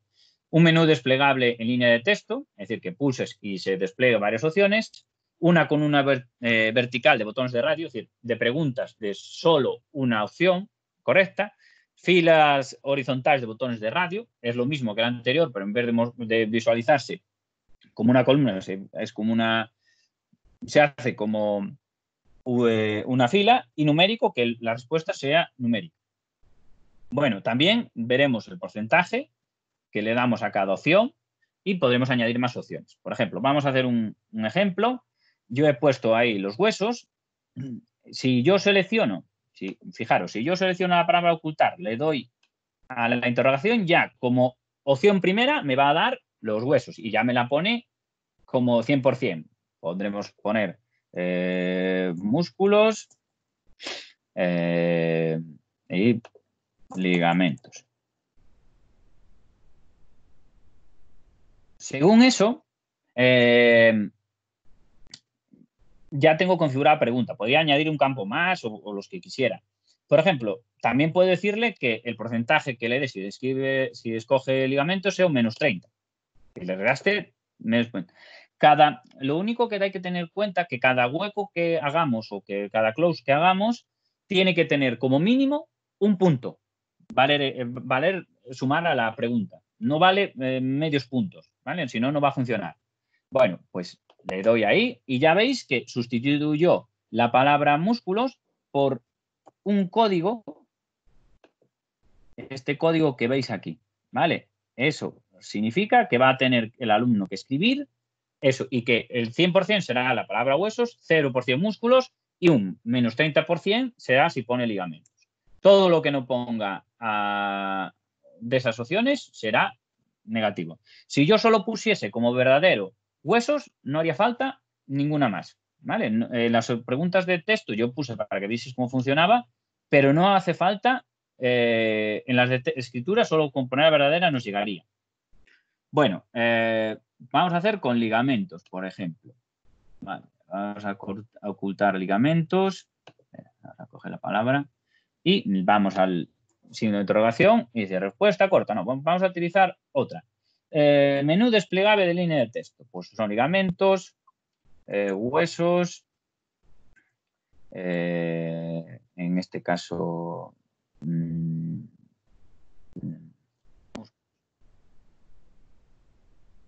Un menú desplegable en línea de texto, es decir, que pulses y se despliega varias opciones. Una con una vertical de botones de radio, es decir, de preguntas de solo una opción correcta. Filas horizontales de botones de radio, es lo mismo que el anterior, pero en vez de visualizarse como una columna, es como se hace como una fila, y numérico, que la respuesta sea numérica. Bueno, también veremos el porcentaje que le damos a cada opción y podremos añadir más opciones. Por ejemplo, vamos a hacer un ejemplo. Yo he puesto ahí los huesos. Si yo selecciono, fijaros, si yo selecciono la palabra ocultar, le doy a la interrogación, ya como opción primera me va a dar los huesos y ya me la pone como 100%. Podremos poner músculos y ligamentos. Según eso, ya tengo configurada pregunta. Podría añadir un campo más o los que quisiera. Por ejemplo, también puedo decirle que el porcentaje que le dé si escoge ligamentos sea un -30. Si le regaste, lo único que hay que tener en cuenta es que cada hueco que hagamos o que cada close que hagamos tiene que tener como mínimo un punto. Valer sumar a la pregunta. No vale medios puntos, ¿vale? Si no, no va a funcionar. Bueno, pues le doy ahí y ya veis que sustituyo la palabra músculos por un código, este código que veis aquí, ¿vale? Eso significa que va a tener el alumno que escribir eso y que el 100% será la palabra huesos, 0% músculos y un -30% será si pone ligamentos. Todo lo que no ponga de esas opciones será negativo. Si yo solo pusiese como verdadero huesos, no haría falta ninguna más. ¿Vale? Las preguntas de texto yo puse para que vieseis cómo funcionaba, pero no hace falta, en las de escritura, solo con poner la verdadera nos llegaría. Bueno, vamos a hacer con ligamentos, por ejemplo. Vale, vamos a ocultar ligamentos. Vamos a coger la palabra. Y vamos al signo de interrogación y dice respuesta corta. No, vamos a utilizar otra. Menú desplegable de línea de texto. Pues son ligamentos, huesos, en este caso,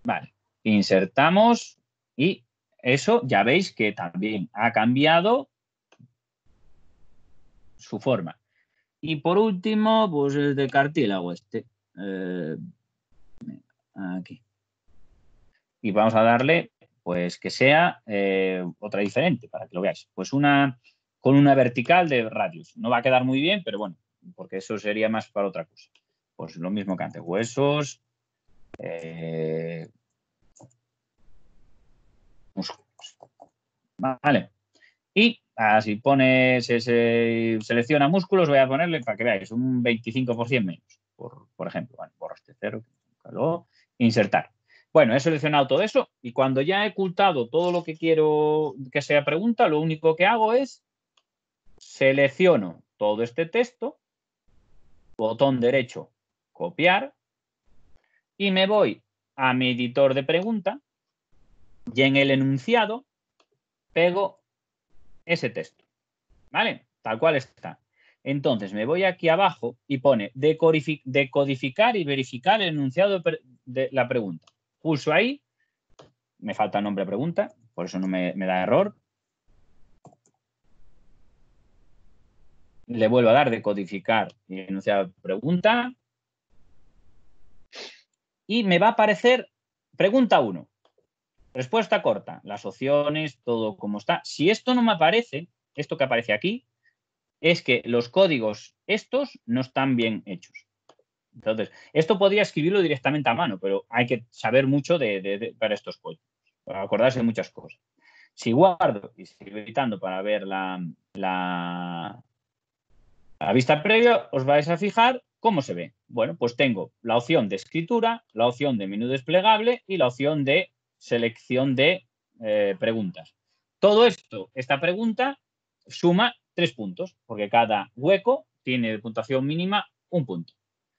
vale, insertamos y eso ya veis que también ha cambiado su forma. Y por último, pues el de cartílago aquí. Y vamos a darle, pues que sea otra diferente para que lo veáis. Pues con una vertical de radios. No va a quedar muy bien, pero bueno, porque eso sería más para otra cosa. Pues lo mismo que antes, huesos, músculos. Vale. Y si selecciona músculos, voy a ponerle, para que veáis, un 25% menos, por ejemplo. Bueno, borro este cero, insertar. Bueno, he seleccionado todo eso y cuando ya he ocultado todo lo que quiero que sea pregunta, lo único que hago es selecciono todo este texto, botón derecho, copiar, y me voy a mi editor de pregunta y en el enunciado pego ese texto. ¿Vale? Tal cual está. Entonces me voy aquí abajo y pone decodificar y verificar el enunciado de la pregunta. Pulso ahí, me falta nombre pregunta, por eso no me da error. Le vuelvo a dar decodificar y enunciado pregunta. Y me va a aparecer pregunta 1. Respuesta corta, las opciones, todo como está. Si esto no me aparece, esto que aparece aquí, es que los códigos estos no están bien hechos. Entonces, esto podría escribirlo directamente a mano, pero hay que saber mucho para estos códigos, para acordarse de muchas cosas. Si guardo y sigo editando para ver la vista previa, os vais a fijar cómo se ve. Bueno, pues tengo la opción de escritura, la opción de menú desplegable y la opción de selección de preguntas. Todo esto, esta pregunta, suma 3 puntos, porque cada hueco tiene de puntuación mínima 1 punto.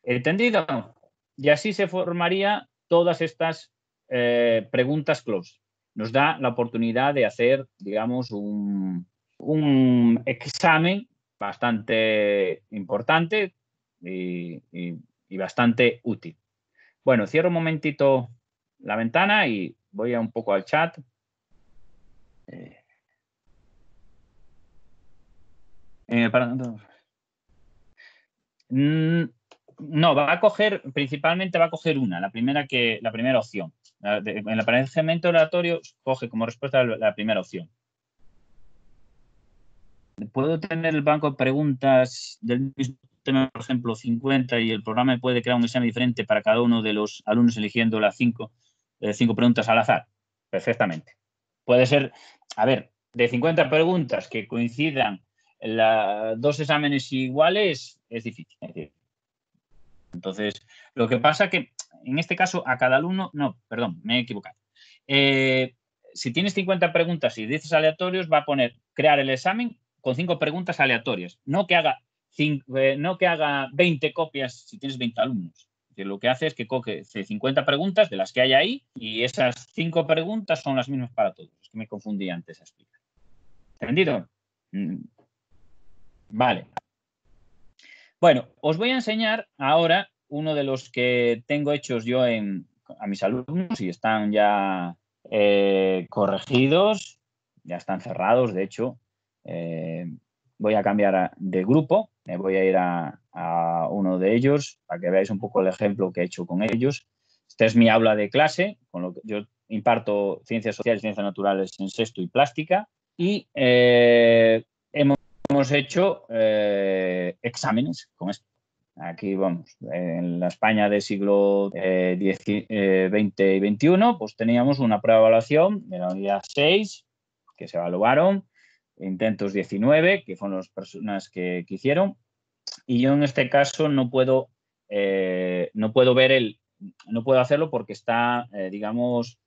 ¿Entendido? Y así se formaría todas estas preguntas close. Nos da la oportunidad de hacer, digamos, un examen bastante importante y bastante útil. Bueno, cierro un momentito la ventana y voy un poco al chat. No, principalmente va a coger la primera opción. En el aparejamiento aleatorio coge como respuesta la primera opción. ¿Puedo tener el banco de preguntas del mismo tema, por ejemplo, 50, y el programa puede crear un examen diferente para cada uno de los alumnos eligiendo las 5 preguntas al azar? Perfectamente. Puede ser, a ver, de 50 preguntas que coincidan dos exámenes iguales, es difícil. Entonces, lo que pasa que en este caso a cada alumno, no, perdón, me he equivocado. Si tienes 50 preguntas y 10 aleatorios, va a poner crear el examen con 5 preguntas aleatorias, no que haga 20 copias si tienes 20 alumnos. Lo que hace es que coge 50 preguntas de las que hay ahí y esas 5 preguntas son las mismas para todos. Es que me confundí antes a explicar. ¿Entendido? Vale. Bueno, os voy a enseñar ahora uno de los que tengo hechos yo a mis alumnos y están ya corregidos, ya están cerrados, de hecho. Voy a cambiar de grupo, me voy a ir a uno de ellos para que veáis un poco el ejemplo que he hecho con ellos. Esta es mi aula de clase, con lo que yo imparto ciencias sociales y ciencias naturales en sexto y plástica, y hemos hecho exámenes con esto. Aquí vamos, en la España del siglo XX y XXI, pues teníamos una prueba de evaluación de la unidad 6, que se evaluaron, intentos 19, que fueron las personas que hicieron, y yo en este caso no puedo hacerlo porque está, digamos,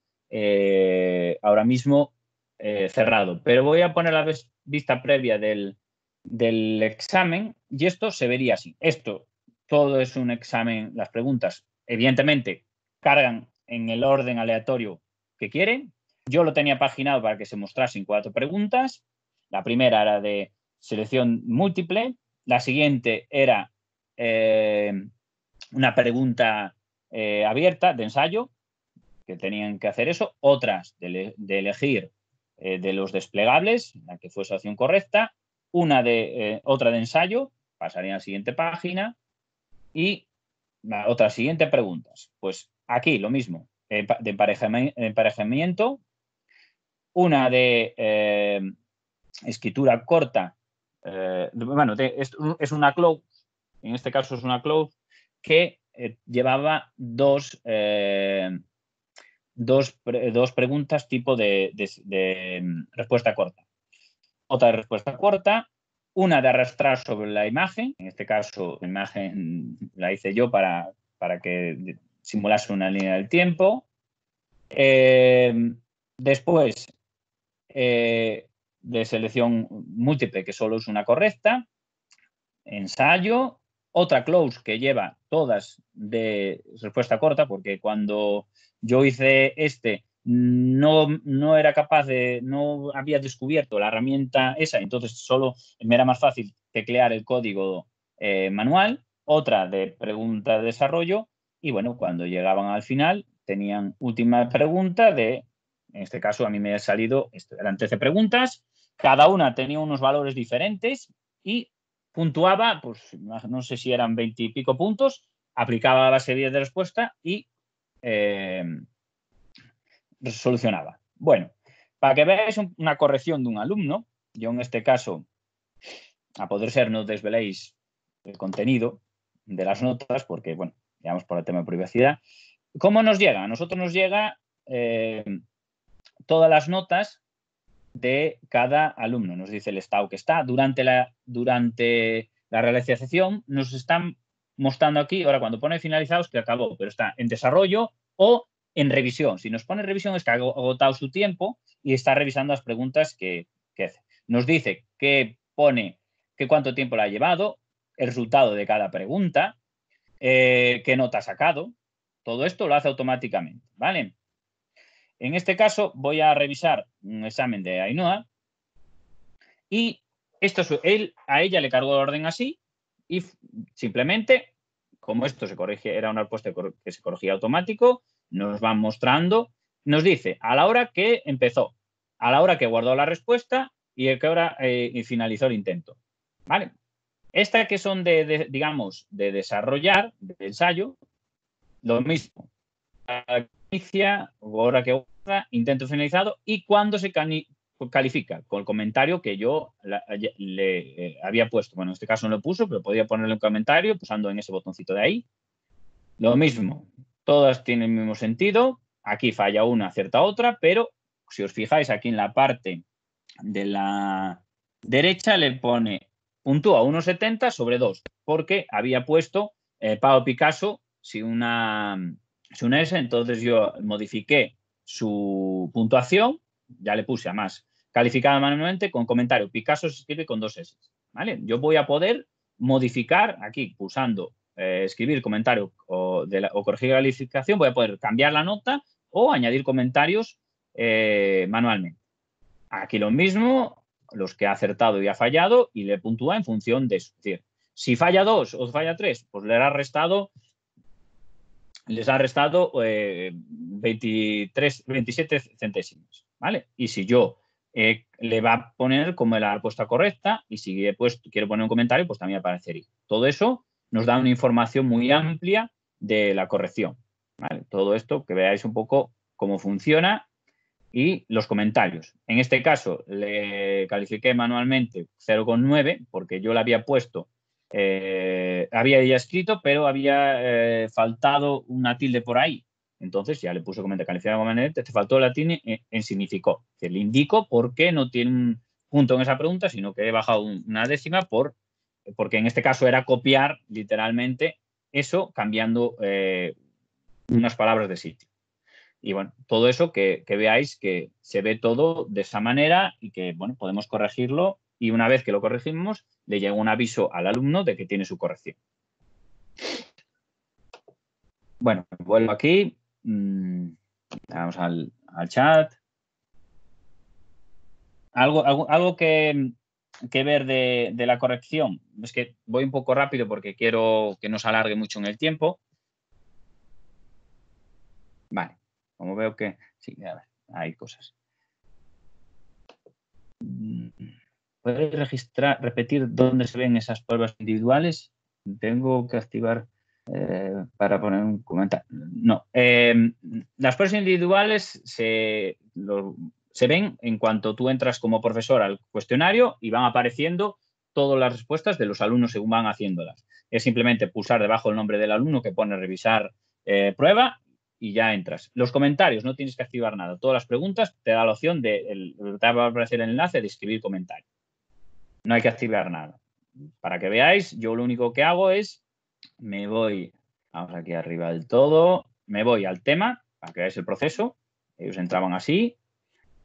ahora mismo cerrado. Pero voy a poner la vista previa del examen y esto se vería así. Esto todo es un examen, las preguntas evidentemente cargan en el orden aleatorio que quieren. Yo lo tenía paginado para que se mostrasen 4 preguntas. La primera era de selección múltiple, la siguiente era una pregunta abierta de ensayo, que tenían que hacer eso, otras de elegir de los desplegables, la que fuese opción correcta, otra de ensayo, pasaría a la siguiente página, y la otra siguiente preguntas. Pues aquí lo mismo, de emparejamiento, una de escritura corta, bueno, es una close, en este caso es una close, que llevaba dos preguntas tipo de respuesta corta. Otra de respuesta corta, una de arrastrar sobre la imagen, en este caso la imagen la hice yo para que simulase una línea del tiempo. Después, de selección múltiple, que solo es una correcta, ensayo, otra close que lleva todas de respuesta corta, porque cuando yo hice no era capaz no había descubierto la herramienta esa, entonces solo me era más fácil teclear el código manual, otra de pregunta de desarrollo, y bueno, cuando llegaban al final tenían última pregunta en este caso a mí me ha salido, eran 13 preguntas, cada una tenía unos valores diferentes y puntuaba, pues no sé si eran 20 y pico puntos, aplicaba la base 10 de respuesta y solucionaba. Bueno, para que veáis una corrección de un alumno, yo en este caso, a poder ser, no desveléis el contenido de las notas, porque, bueno, digamos por el tema de privacidad. ¿Cómo nos llega? A nosotros nos llega todas las notas de cada alumno. Nos dice el estado que está. Durante la realización nos están mostrando aquí, ahora cuando pone finalizados, que acabó, pero está en desarrollo o en revisión. Si nos pone revisión es que ha agotado su tiempo y está revisando las preguntas que hace. Nos dice que pone que cuánto tiempo le ha llevado, el resultado de cada pregunta, qué nota ha sacado. Todo esto lo hace automáticamente, ¿vale? En este caso voy a revisar un examen de Ainhoa y a ella le cargó el orden así y simplemente, como esto era una respuesta que se corregía automático, nos van mostrando, nos dice a la hora que empezó, a la hora que guardó la respuesta y a qué hora finalizó el intento. ¿Vale? Esta que son digamos, de desarrollar, de ensayo, lo mismo. Inicia, hora que guarda, intento finalizado y cuando se califica con el comentario que yo le había puesto. Bueno, en este caso no lo puso, pero podía ponerle un comentario pulsando en ese botoncito de ahí. Lo mismo, todas tienen el mismo sentido. Aquí falla una, acierta otra, pero si os fijáis aquí en la parte de la derecha le pone puntúa 1,70 sobre 2, porque había puesto Pablo Picasso sin una S, entonces yo modifiqué su puntuación, ya le puse a más calificada manualmente con comentario Picasso se escribe con 2 S, ¿vale? Yo voy a poder modificar aquí pulsando escribir comentario o corregir la calificación, voy a poder cambiar la nota o añadir comentarios manualmente. Aquí lo mismo, los que ha acertado y ha fallado y le puntúa en función de eso. Es decir, si falla 2 o falla 3, pues les ha restado 27 centésimos, ¿vale? Y si yo le va a poner como la respuesta correcta y si quiero poner un comentario, pues también aparecería. Todo eso nos da una información muy amplia de la corrección, ¿vale? Todo esto, que veáis un poco cómo funciona y los comentarios. En este caso le califiqué manualmente 0,9 porque yo le había puesto, había ya escrito, pero había faltado una tilde por ahí. Entonces ya le puse comentario calificado manualmente, te faltó la tilde en significó. Que le indico por qué no tiene un punto en esa pregunta, sino que he bajado una décima porque en este caso era copiar literalmente eso cambiando unas palabras de sitio. Y bueno, todo eso que veáis que se ve todo de esa manera y que, bueno, podemos corregirlo y una vez que lo corregimos, le llega un aviso al alumno de que tiene su corrección. Bueno, vuelvo aquí. Vamos al chat. Algo que ver de la corrección. Es que voy un poco rápido porque quiero que no se alargue mucho en el tiempo. Vale, como veo que... Sí, a ver, hay cosas. ¿Puedes repetir dónde se ven esas pruebas individuales? Tengo que activar para poner un comentario. No. Las pruebas individuales se ven en cuanto tú entras como profesor al cuestionario y van apareciendo todas las respuestas de los alumnos según van haciéndolas. Es simplemente pulsar debajo el nombre del alumno que pone revisar prueba y ya entras. Los comentarios, no tienes que activar nada. Todas las preguntas te da la opción te va a aparecer el enlace de escribir comentario. No hay que activar nada. Para que veáis, yo lo único que hago es, me voy, vamos aquí arriba del todo, me voy al tema, para que veáis el proceso. Ellos entraban así,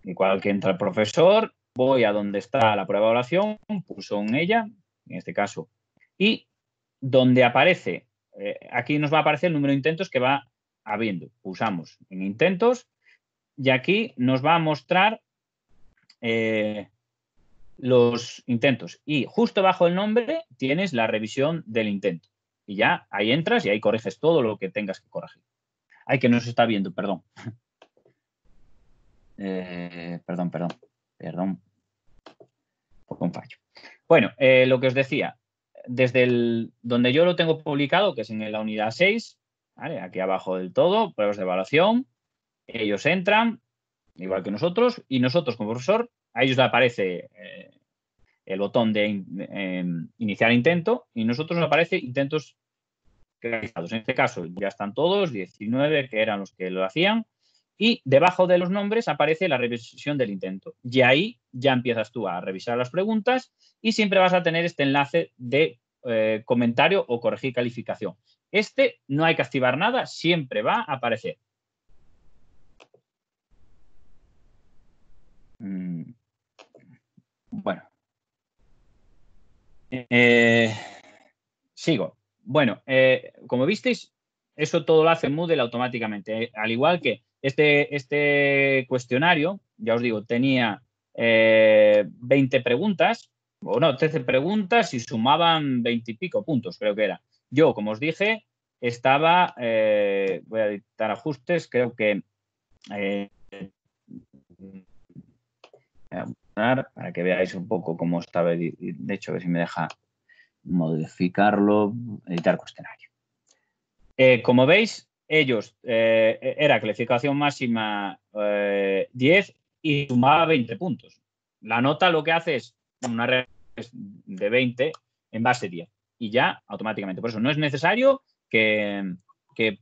igual que entra el profesor, voy a donde está la prueba de evaluación, pulso en ella, en este caso, y donde aparece, aquí nos va a aparecer el número de intentos que va habiendo. Pulsamos en intentos y aquí nos va a mostrar los intentos. Y justo bajo el nombre tienes la revisión del intento. Y ya ahí entras y ahí corriges todo lo que tengas que corregir. Ay, que no se está viendo, perdón. Perdón. Por un fallo. Bueno, lo que os decía, desde donde yo lo tengo publicado, que es en la unidad 6, ¿vale? Aquí abajo del todo, pruebas de evaluación, ellos entran, igual que nosotros, y nosotros como profesor, a ellos le aparece el botón de iniciar intento y nosotros nos aparece intentos realizados. En este caso ya están todos, 19 que eran los que lo hacían, y debajo de los nombres aparece la revisión del intento. Y ahí ya empiezas tú a revisar las preguntas y siempre vas a tener este enlace de comentario o corregir calificación. Este no hay que activar nada, siempre va a aparecer. Bueno. Sigo. Bueno, como visteis, eso todo lo hace Moodle automáticamente. Al igual que este cuestionario, ya os digo, tenía 20 preguntas, o no, 13 preguntas y sumaban 20 y pico puntos, creo que era. Yo, como os dije, estaba, voy a editar ajustes, creo que para que veáis un poco cómo estaba, de hecho, a ver si me deja modificarlo, editar cuestionario. Como veis, ellos era calificación máxima 10 y sumaba 20 puntos. La nota lo que hace es una regla de 20 en base 10 y ya automáticamente. Por eso no es necesario que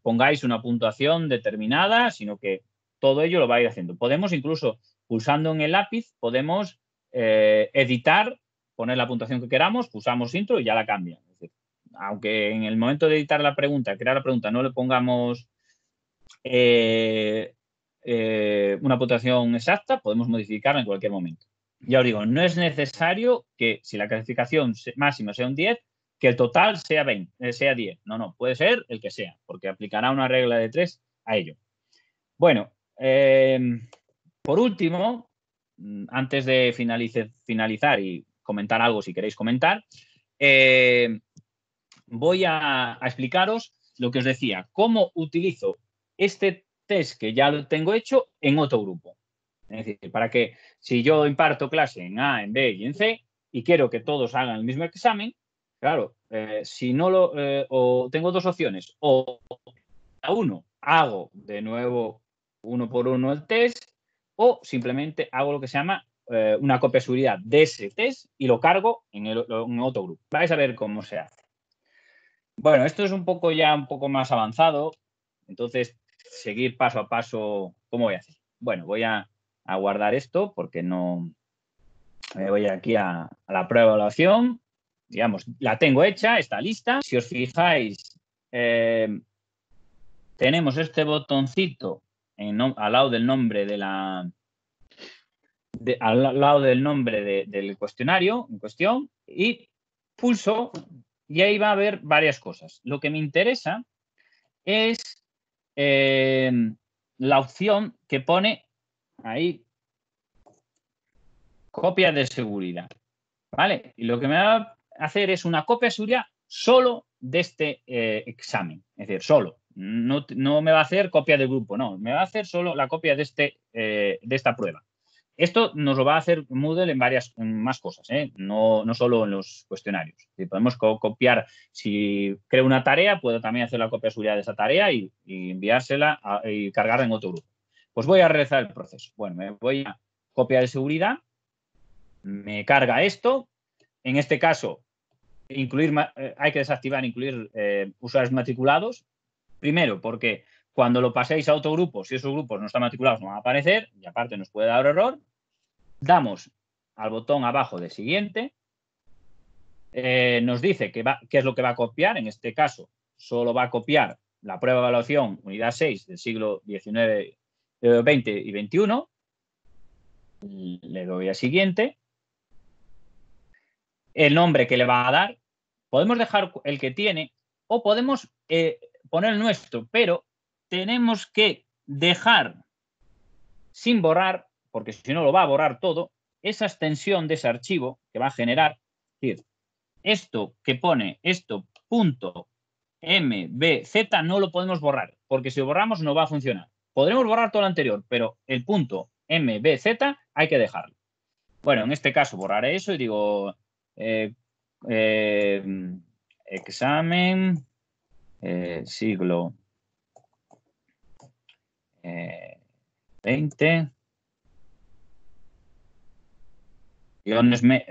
pongáis una puntuación determinada, sino que todo ello lo va a ir haciendo. Podemos incluso, pulsando en el lápiz, podemos editar, poner la puntuación que queramos, pulsamos intro y ya la cambia. Es decir, aunque en el momento de editar la pregunta, crear la pregunta, no le pongamos una puntuación exacta, podemos modificarla en cualquier momento. Ya os digo, no es necesario que si la calificación máxima sea un 10, que el total sea 20, sea 10. No, puede ser el que sea, porque aplicará una regla de 3 a ello. Bueno, por último, antes de finalizar y comentar algo si queréis comentar, voy a explicaros lo que os decía, cómo utilizo este test que ya lo tengo hecho en otro grupo. Es decir, para que si yo imparto clase en A, en B y en C y quiero que todos hagan el mismo examen, claro, si no o tengo dos opciones, o a uno hago de nuevo uno por uno el test o simplemente hago lo que se llama una copia de seguridad de ese test y lo cargo en otro grupo. Vais a ver cómo se hace. Bueno, esto es un poco más avanzado, entonces seguir paso a paso cómo voy a hacer. Bueno, voy a guardar esto porque no me voy aquí a la prueba de evaluación. Digamos, la tengo hecha, está lista. Si os fijáis, tenemos este botoncito al lado del nombre al lado del nombre del cuestionario en cuestión y pulso y ahí va a haber varias cosas. Lo que me interesa es la opción que pone ahí copia de seguridad, ¿vale? Y lo que me va a hacer es una copia de seguridad solo de este examen, es decir, solo. No me va a hacer copia del grupo, no, me va a hacer solo la copia de esta prueba. Esto nos lo va a hacer Moodle en más cosas, no solo en los cuestionarios. Si podemos copiar, si creo una tarea, puedo también hacer la copia de seguridad de esa tarea y enviársela y cargarla en otro grupo. Pues voy a realizar el proceso. Bueno, me voy a copia de seguridad, me carga esto. En este caso, hay que desactivar incluir usuarios matriculados. Primero, porque cuando lo paséis a otro grupo, si esos grupos no están matriculados, no van a aparecer y aparte nos puede dar error. Damos al botón abajo de siguiente. Nos dice qué es lo que va a copiar. En este caso, solo va a copiar la prueba de evaluación unidad 6 del siglo XIX, XX y XXI. Le doy a siguiente. El nombre que le va a dar. Podemos dejar el que tiene o podemos poner el nuestro, pero tenemos que dejar sin borrar, porque si no lo va a borrar todo, esa extensión de ese archivo que va a generar. Es decir, esto que pone .mbz no lo podemos borrar, porque si lo borramos no va a funcionar. Podremos borrar todo lo anterior, pero el .mbz hay que dejarlo. Bueno, en este caso borraré eso y digo examen siglo 20.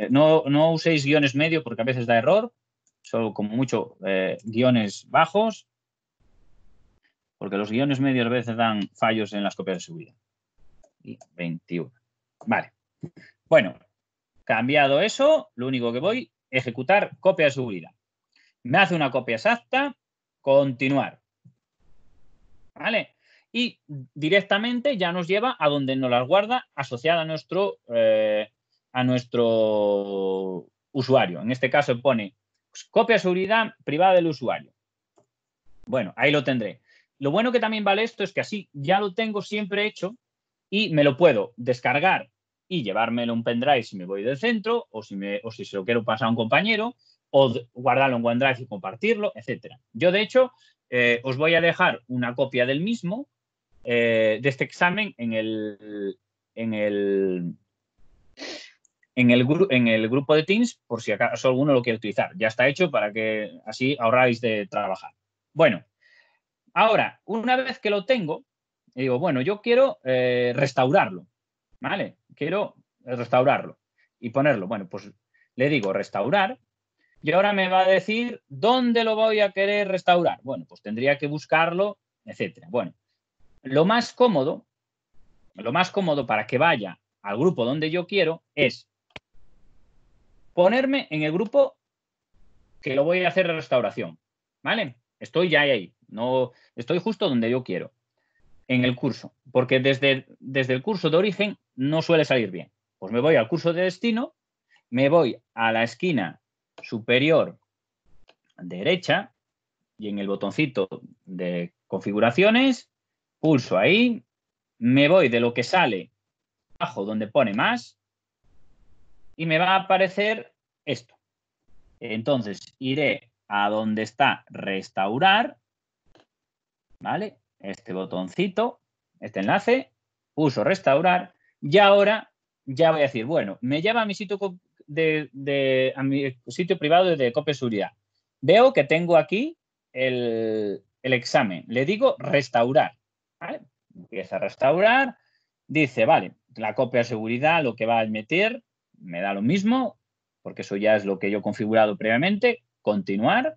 No uséis guiones medio porque a veces da error, solo como mucho guiones bajos, porque los guiones medios a veces dan fallos en las copias de seguridad. Y 21. Vale. Bueno, cambiado eso, lo único que voy a ejecutar copia de seguridad. Me hace una copia exacta, continuar. ¿Vale? Y directamente ya nos lleva a donde nos las guarda asociada a nuestro usuario. En este caso pone copia de seguridad privada del usuario. Bueno, ahí lo tendré. Lo bueno que también vale esto es que así ya lo tengo siempre hecho y me lo puedo descargar y llevármelo en un pendrive si me voy del centro o si se lo quiero pasar a un compañero o guardarlo en OneDrive y compartirlo, etcétera. Yo, de hecho, os voy a dejar una copia del mismo, de este examen en el en el grupo de Teams, por si acaso alguno lo quiere utilizar. Ya está hecho para que así ahorráis de trabajar. Bueno, ahora, una vez que lo tengo, digo, bueno, yo quiero restaurarlo, ¿vale? Quiero restaurarlo y ponerlo. Bueno, pues le digo restaurar y ahora me va a decir dónde lo voy a querer restaurar. Bueno, pues tendría que buscarlo, etcétera. Bueno, lo más cómodo para que vaya al grupo donde yo quiero es ponerme en el grupo que lo voy a hacer de restauración, ¿vale? Estoy ya ahí, no estoy justo donde yo quiero, en el curso, porque desde el curso de origen no suele salir bien. Pues me voy al curso de destino, me voy a la esquina superior derecha y en el botoncito de configuraciones, pulso ahí, me voy de lo que sale abajo donde pone más y me va a aparecer esto. Entonces iré a donde está restaurar, ¿vale? Este botoncito, este enlace, pulso restaurar y ahora ya voy a decir, bueno, me lleva a mi sitio a mi sitio privado de copia de seguridad. Veo que tengo aquí el examen. Le digo restaurar, ¿vale? Empieza a restaurar, dice, vale, la copia de seguridad, lo que va a meter, me da lo mismo, porque eso ya es lo que yo he configurado previamente. Continuar.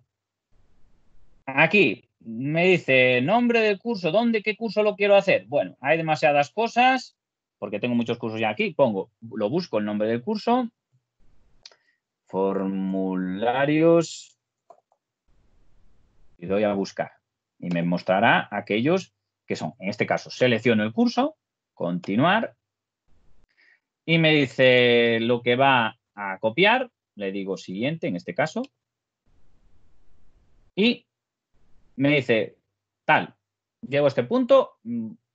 Aquí me dice nombre del curso, ¿dónde, qué curso lo quiero hacer? Bueno, hay demasiadas cosas, porque tengo muchos cursos ya aquí. Lo busco el nombre del curso, formularios, y doy a buscar. Y me mostrará aquellos que son, en este caso, selecciono el curso, continuar, y me dice lo que va a copiar, le digo siguiente, en este caso, y me dice tal, llego a este punto,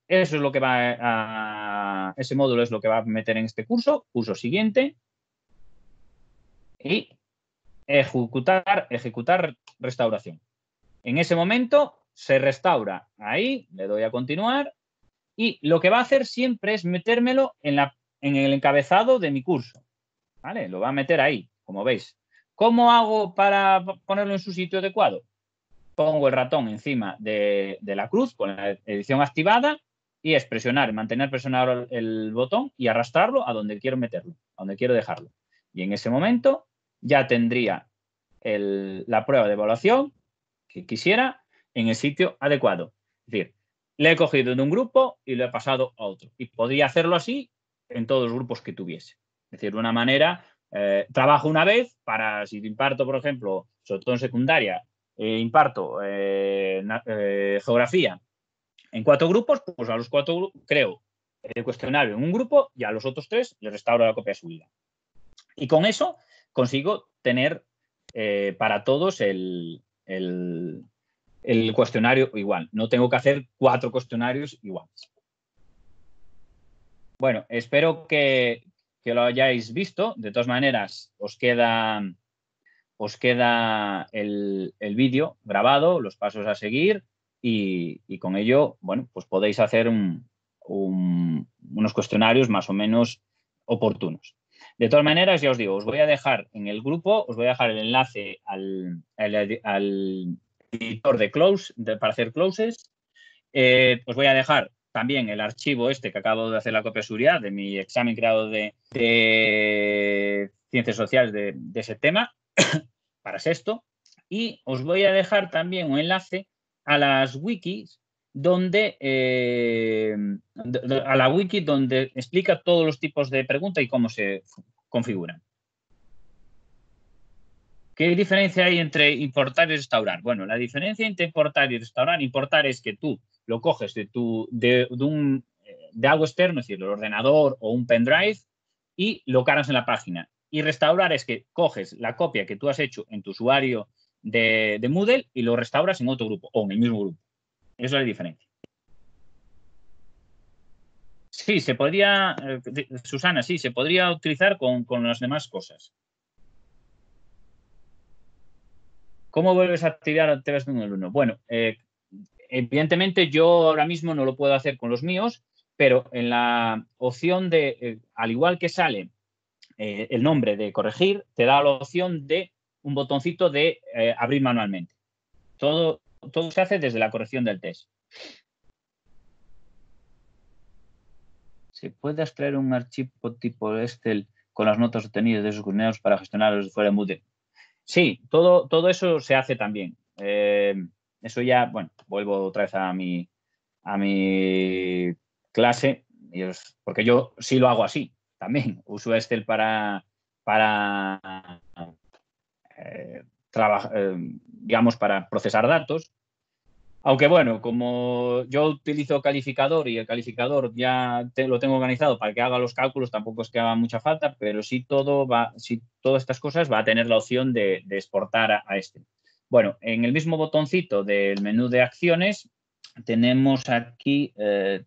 eso es lo que va a, ese módulo es lo que va a meter en este curso, curso siguiente, y ejecutar restauración. En ese momento se restaura ahí, le doy a continuar, y lo que va a hacer siempre es metérmelo en el encabezado de mi curso, ¿vale? Lo va a meter ahí, como veis. ¿Cómo hago para ponerlo en su sitio adecuado? Pongo el ratón encima de la cruz con la edición activada y es presionar, mantener presionado el botón y arrastrarlo a donde quiero meterlo, a donde quiero dejarlo. Y en ese momento ya tendría la prueba de evaluación que quisiera en el sitio adecuado. Es decir, le he cogido de un grupo y lo he pasado a otro. Y podría hacerlo así en todos los grupos que tuviese. Es decir, de una manera, trabajo una vez para, si imparto, por ejemplo, sobre todo en secundaria, imparto geografía en 4 grupos, pues a los 4 creo el cuestionario en un grupo y a los otros 3 les restauro la copia de seguridad. Y con eso consigo tener para todos el cuestionario igual. No tengo que hacer 4 cuestionarios iguales. Bueno, espero que lo hayáis visto. De todas maneras, os queda el vídeo grabado, los pasos a seguir y con ello, bueno, pues podéis hacer unos cuestionarios más o menos oportunos. De todas maneras, ya os digo, os voy a dejar en el grupo, os voy a dejar el enlace al editor de close, para hacer closes. Os voy a dejar también el archivo este que acabo de hacer la copia de seguridad de mi examen creado de ciencias sociales de ese tema para sexto. Y os voy a dejar también un enlace a las wikis donde a la wiki donde explica todos los tipos de preguntas y cómo se configuran. ¿Qué diferencia hay entre importar y restaurar? Bueno, la diferencia entre importar y restaurar, importar es que tú lo coges de algo externo, es decir, el ordenador o un pendrive, y lo cargas en la página. Y restaurar es que coges la copia que tú has hecho en tu usuario de Moodle y lo restauras en otro grupo o en el mismo grupo. Esa es la diferencia. Sí, se podría, Susana, sí, se podría utilizar con las demás cosas. ¿Cómo vuelves a activar TVS en el 1? Bueno, evidentemente yo ahora mismo no lo puedo hacer con los míos, pero en la opción de, al igual que sale el nombre de corregir, te da la opción de un botoncito de abrir manualmente. Todo se hace desde la corrección del test. ¿Se puede extraer un archivo tipo Excel con las notas obtenidas de esos cuestionarios para gestionarlos de fuera de Moodle? Sí, todo eso se hace también. Eso ya, bueno, vuelvo otra vez a mi clase, porque yo sí lo hago así también. Uso Excel para digamos, para procesar datos. Aunque bueno, como yo utilizo calificador y el calificador ya lo tengo organizado para que haga los cálculos, tampoco es que haga mucha falta, pero sí todas estas cosas va a tener la opción de exportar a este. Bueno, en el mismo botoncito del menú de acciones tenemos aquí, a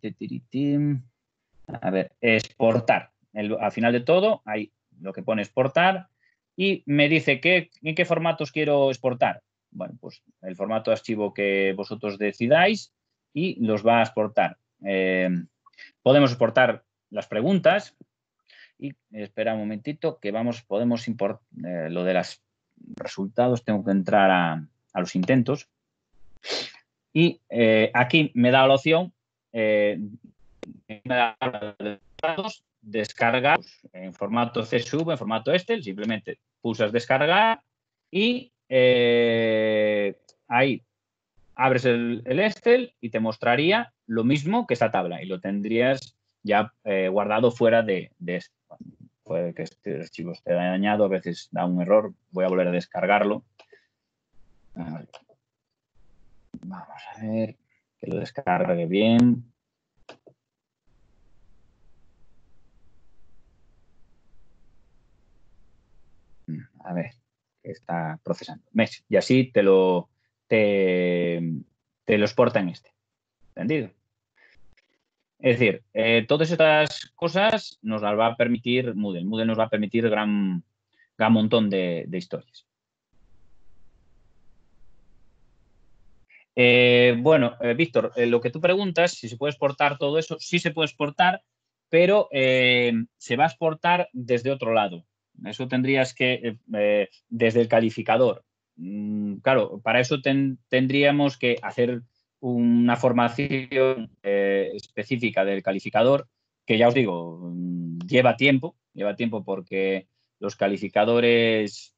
ver, exportar. Al final de todo, hay lo que pone exportar y me dice en qué formatos quiero exportar. Bueno, pues el formato de archivo que vosotros decidáis y los va a exportar. Podemos exportar las preguntas y espera un momentito que podemos importar lo de los resultados. Tengo que entrar a los intentos y aquí me da la opción descargar en formato CSV, en formato Excel, simplemente pulsas descargar y ahí abres el Excel y te mostraría lo mismo que esta tabla y lo tendrías ya guardado fuera de esto. Puede que este archivo esté dañado, a veces da un error, voy a volver a descargarlo. Vamos a ver que lo descargue bien. A ver, que está procesando. ¿Ves? Y así te lo exporta en este. ¿Entendido? Es decir, todas estas cosas nos las va a permitir Moodle. Moodle nos va a permitir gran montón de historias. Bueno, Víctor, lo que tú preguntas, si se puede exportar todo eso, sí se puede exportar, pero se va a exportar desde otro lado. Eso tendrías que, desde el calificador. Claro, para eso tendríamos que hacer una formación específica del calificador, que ya os digo, lleva tiempo porque los calificadores,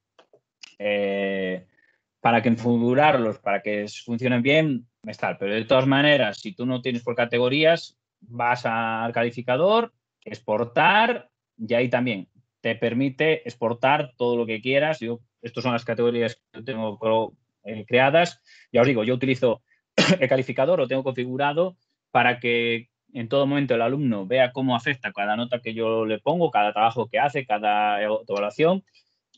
para configurarlos, para que funcionen bien, está. Pero de todas maneras, si tú no tienes por categorías, vas al calificador, exportar, y ahí también te permite exportar todo lo que quieras. Estas son las categorías que yo tengo creadas. Ya os digo, yo utilizo el calificador, lo tengo configurado para que en todo momento el alumno vea cómo afecta cada nota que yo le pongo, cada trabajo que hace, cada evaluación.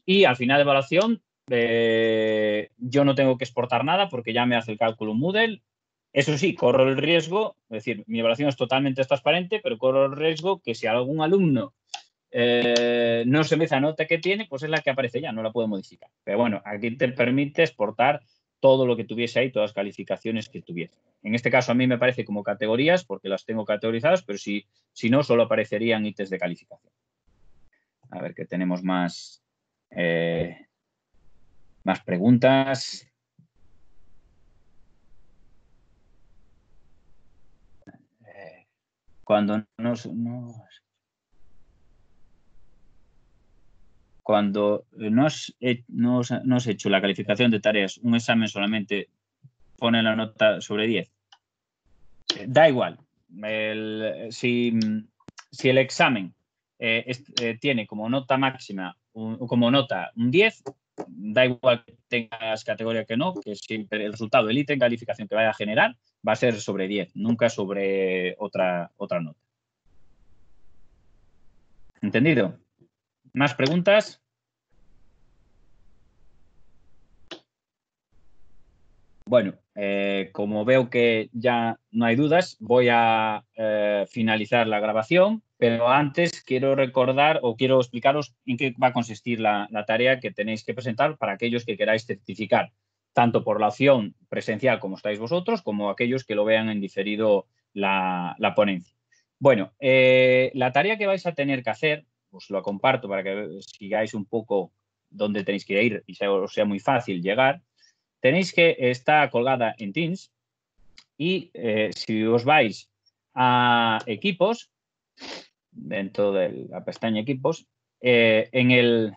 Y al final de evaluación, yo no tengo que exportar nada porque ya me hace el cálculo Moodle. Eso sí, corro el riesgo, es decir, mi evaluación es totalmente transparente, pero corro el riesgo que si algún alumno no se me esa nota que tiene, pues es la que aparece ya, no la puedo modificar. Pero bueno, aquí te permite exportar todo lo que tuviese ahí, todas las calificaciones que tuviese. En este caso a mí me parece como categorías porque las tengo categorizadas, pero si no, solo aparecerían ítems de calificación. A ver qué tenemos más. Más preguntas. Cuando no has hecho la calificación de tareas, un examen solamente pone la nota sobre 10. Da igual. Si el examen tiene como nota máxima, como nota un 10, da igual que tengas categoría que no, que siempre el resultado del ítem calificación que vaya a generar va a ser sobre 10, nunca sobre otra nota. ¿Entendido? ¿Más preguntas? Bueno, como veo que ya no hay dudas, voy a finalizar la grabación, pero antes quiero recordar o quiero explicaros en qué va a consistir la tarea que tenéis que presentar para aquellos que queráis certificar, tanto por la opción presencial como estáis vosotros, como aquellos que lo vean en diferido la ponencia. Bueno, la tarea que vais a tener que hacer os lo comparto para que sigáis un poco dónde tenéis que ir y os sea muy fácil llegar. Tenéis que estar colgada en Teams y si os vais a equipos, dentro de la pestaña equipos, en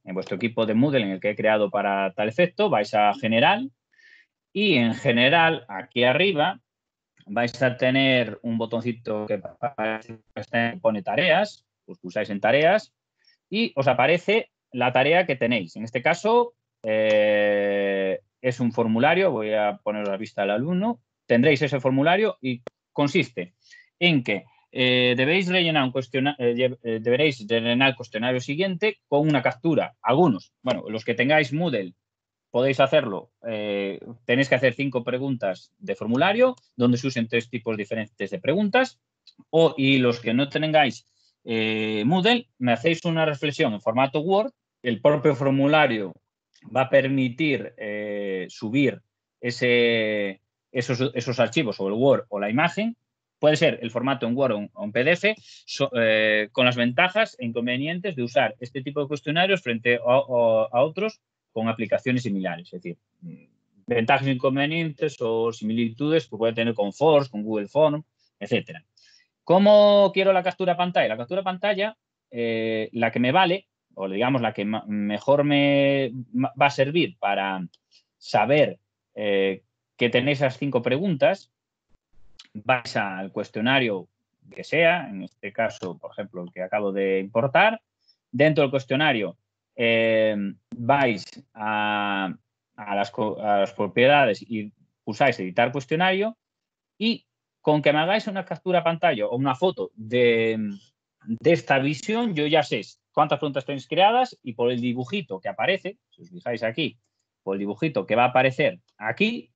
vuestro equipo de Moodle en el que he creado para tal efecto, vais a general y en general aquí arriba vais a tener un botoncito que pone tareas, os pulsáis en tareas y os aparece la tarea que tenéis. En este caso es un formulario, voy a poner a la vista del alumno, tendréis ese formulario y consiste en que deberéis rellenar deberéis rellenar el cuestionario siguiente con una captura. Algunos, bueno, los que tengáis Moodle podéis hacerlo. Tenéis que hacer 5 preguntas de formulario donde se usen 3 tipos diferentes de preguntas. Y los que no tengáis Moodle, me hacéis una reflexión en formato Word. El propio formulario va a permitir subir esos archivos o el Word o la imagen. Puede ser el formato en Word o en PDF, con las ventajas e inconvenientes de usar este tipo de cuestionarios frente a otros con aplicaciones similares. Es decir, ventajas, inconvenientes o similitudes que puede tener con Forms, con Google Forms, etc. ¿Cómo quiero la captura pantalla? La captura pantalla, la que me vale, o digamos la que mejor me va a servir para saber que tenéis esas 5 preguntas, vais al cuestionario que sea, en este caso, por ejemplo, el que acabo de importar. Dentro del cuestionario vais a las propiedades y pulsáis editar cuestionario y con que me hagáis una captura pantalla o una foto de esta visión, yo ya sé cuántas preguntas tenéis creadas y por el dibujito que aparece, si os fijáis aquí, por el dibujito que va a aparecer aquí,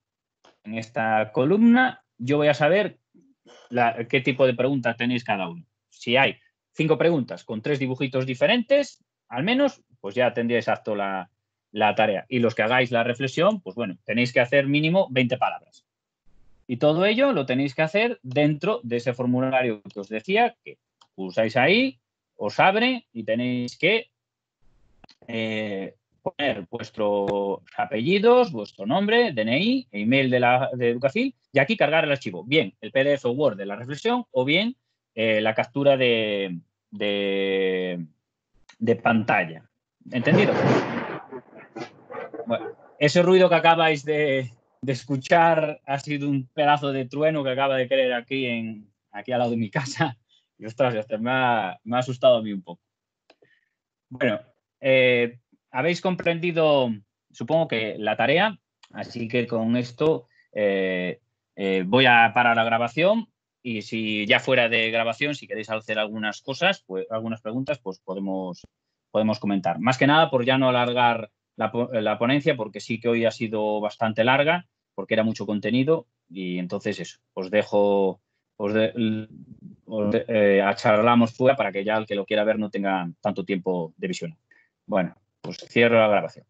en esta columna, yo voy a saber qué tipo de preguntas tenéis cada uno. Si hay 5 preguntas con 3 dibujitos diferentes, al menos, pues ya tendríais apto la tarea. Y los que hagáis la reflexión, pues bueno, tenéis que hacer mínimo 20 palabras. Y todo ello lo tenéis que hacer dentro de ese formulario que os decía, que pulsáis ahí, os abre y tenéis que poner vuestros apellidos, vuestro nombre, DNI, email de Educafil y aquí cargar el archivo. Bien el PDF o Word de la reflexión o bien la captura de pantalla. ¿Entendido? Bueno, ese ruido que acabáis de escuchar ha sido un pedazo de trueno que acaba de caer aquí al lado de mi casa. Y ostras, me ha asustado a mí un poco. Bueno, habéis comprendido, supongo que la tarea, así que con esto voy a parar la grabación y si ya fuera de grabación, si queréis hacer algunas cosas, pues algunas preguntas, pues podemos comentar. Más que nada por ya no alargar la ponencia, porque sí que hoy ha sido bastante larga, porque era mucho contenido y entonces eso, os dejo, charlamos fuera para que ya el que lo quiera ver no tenga tanto tiempo de visión. Bueno, pues cierro la grabación.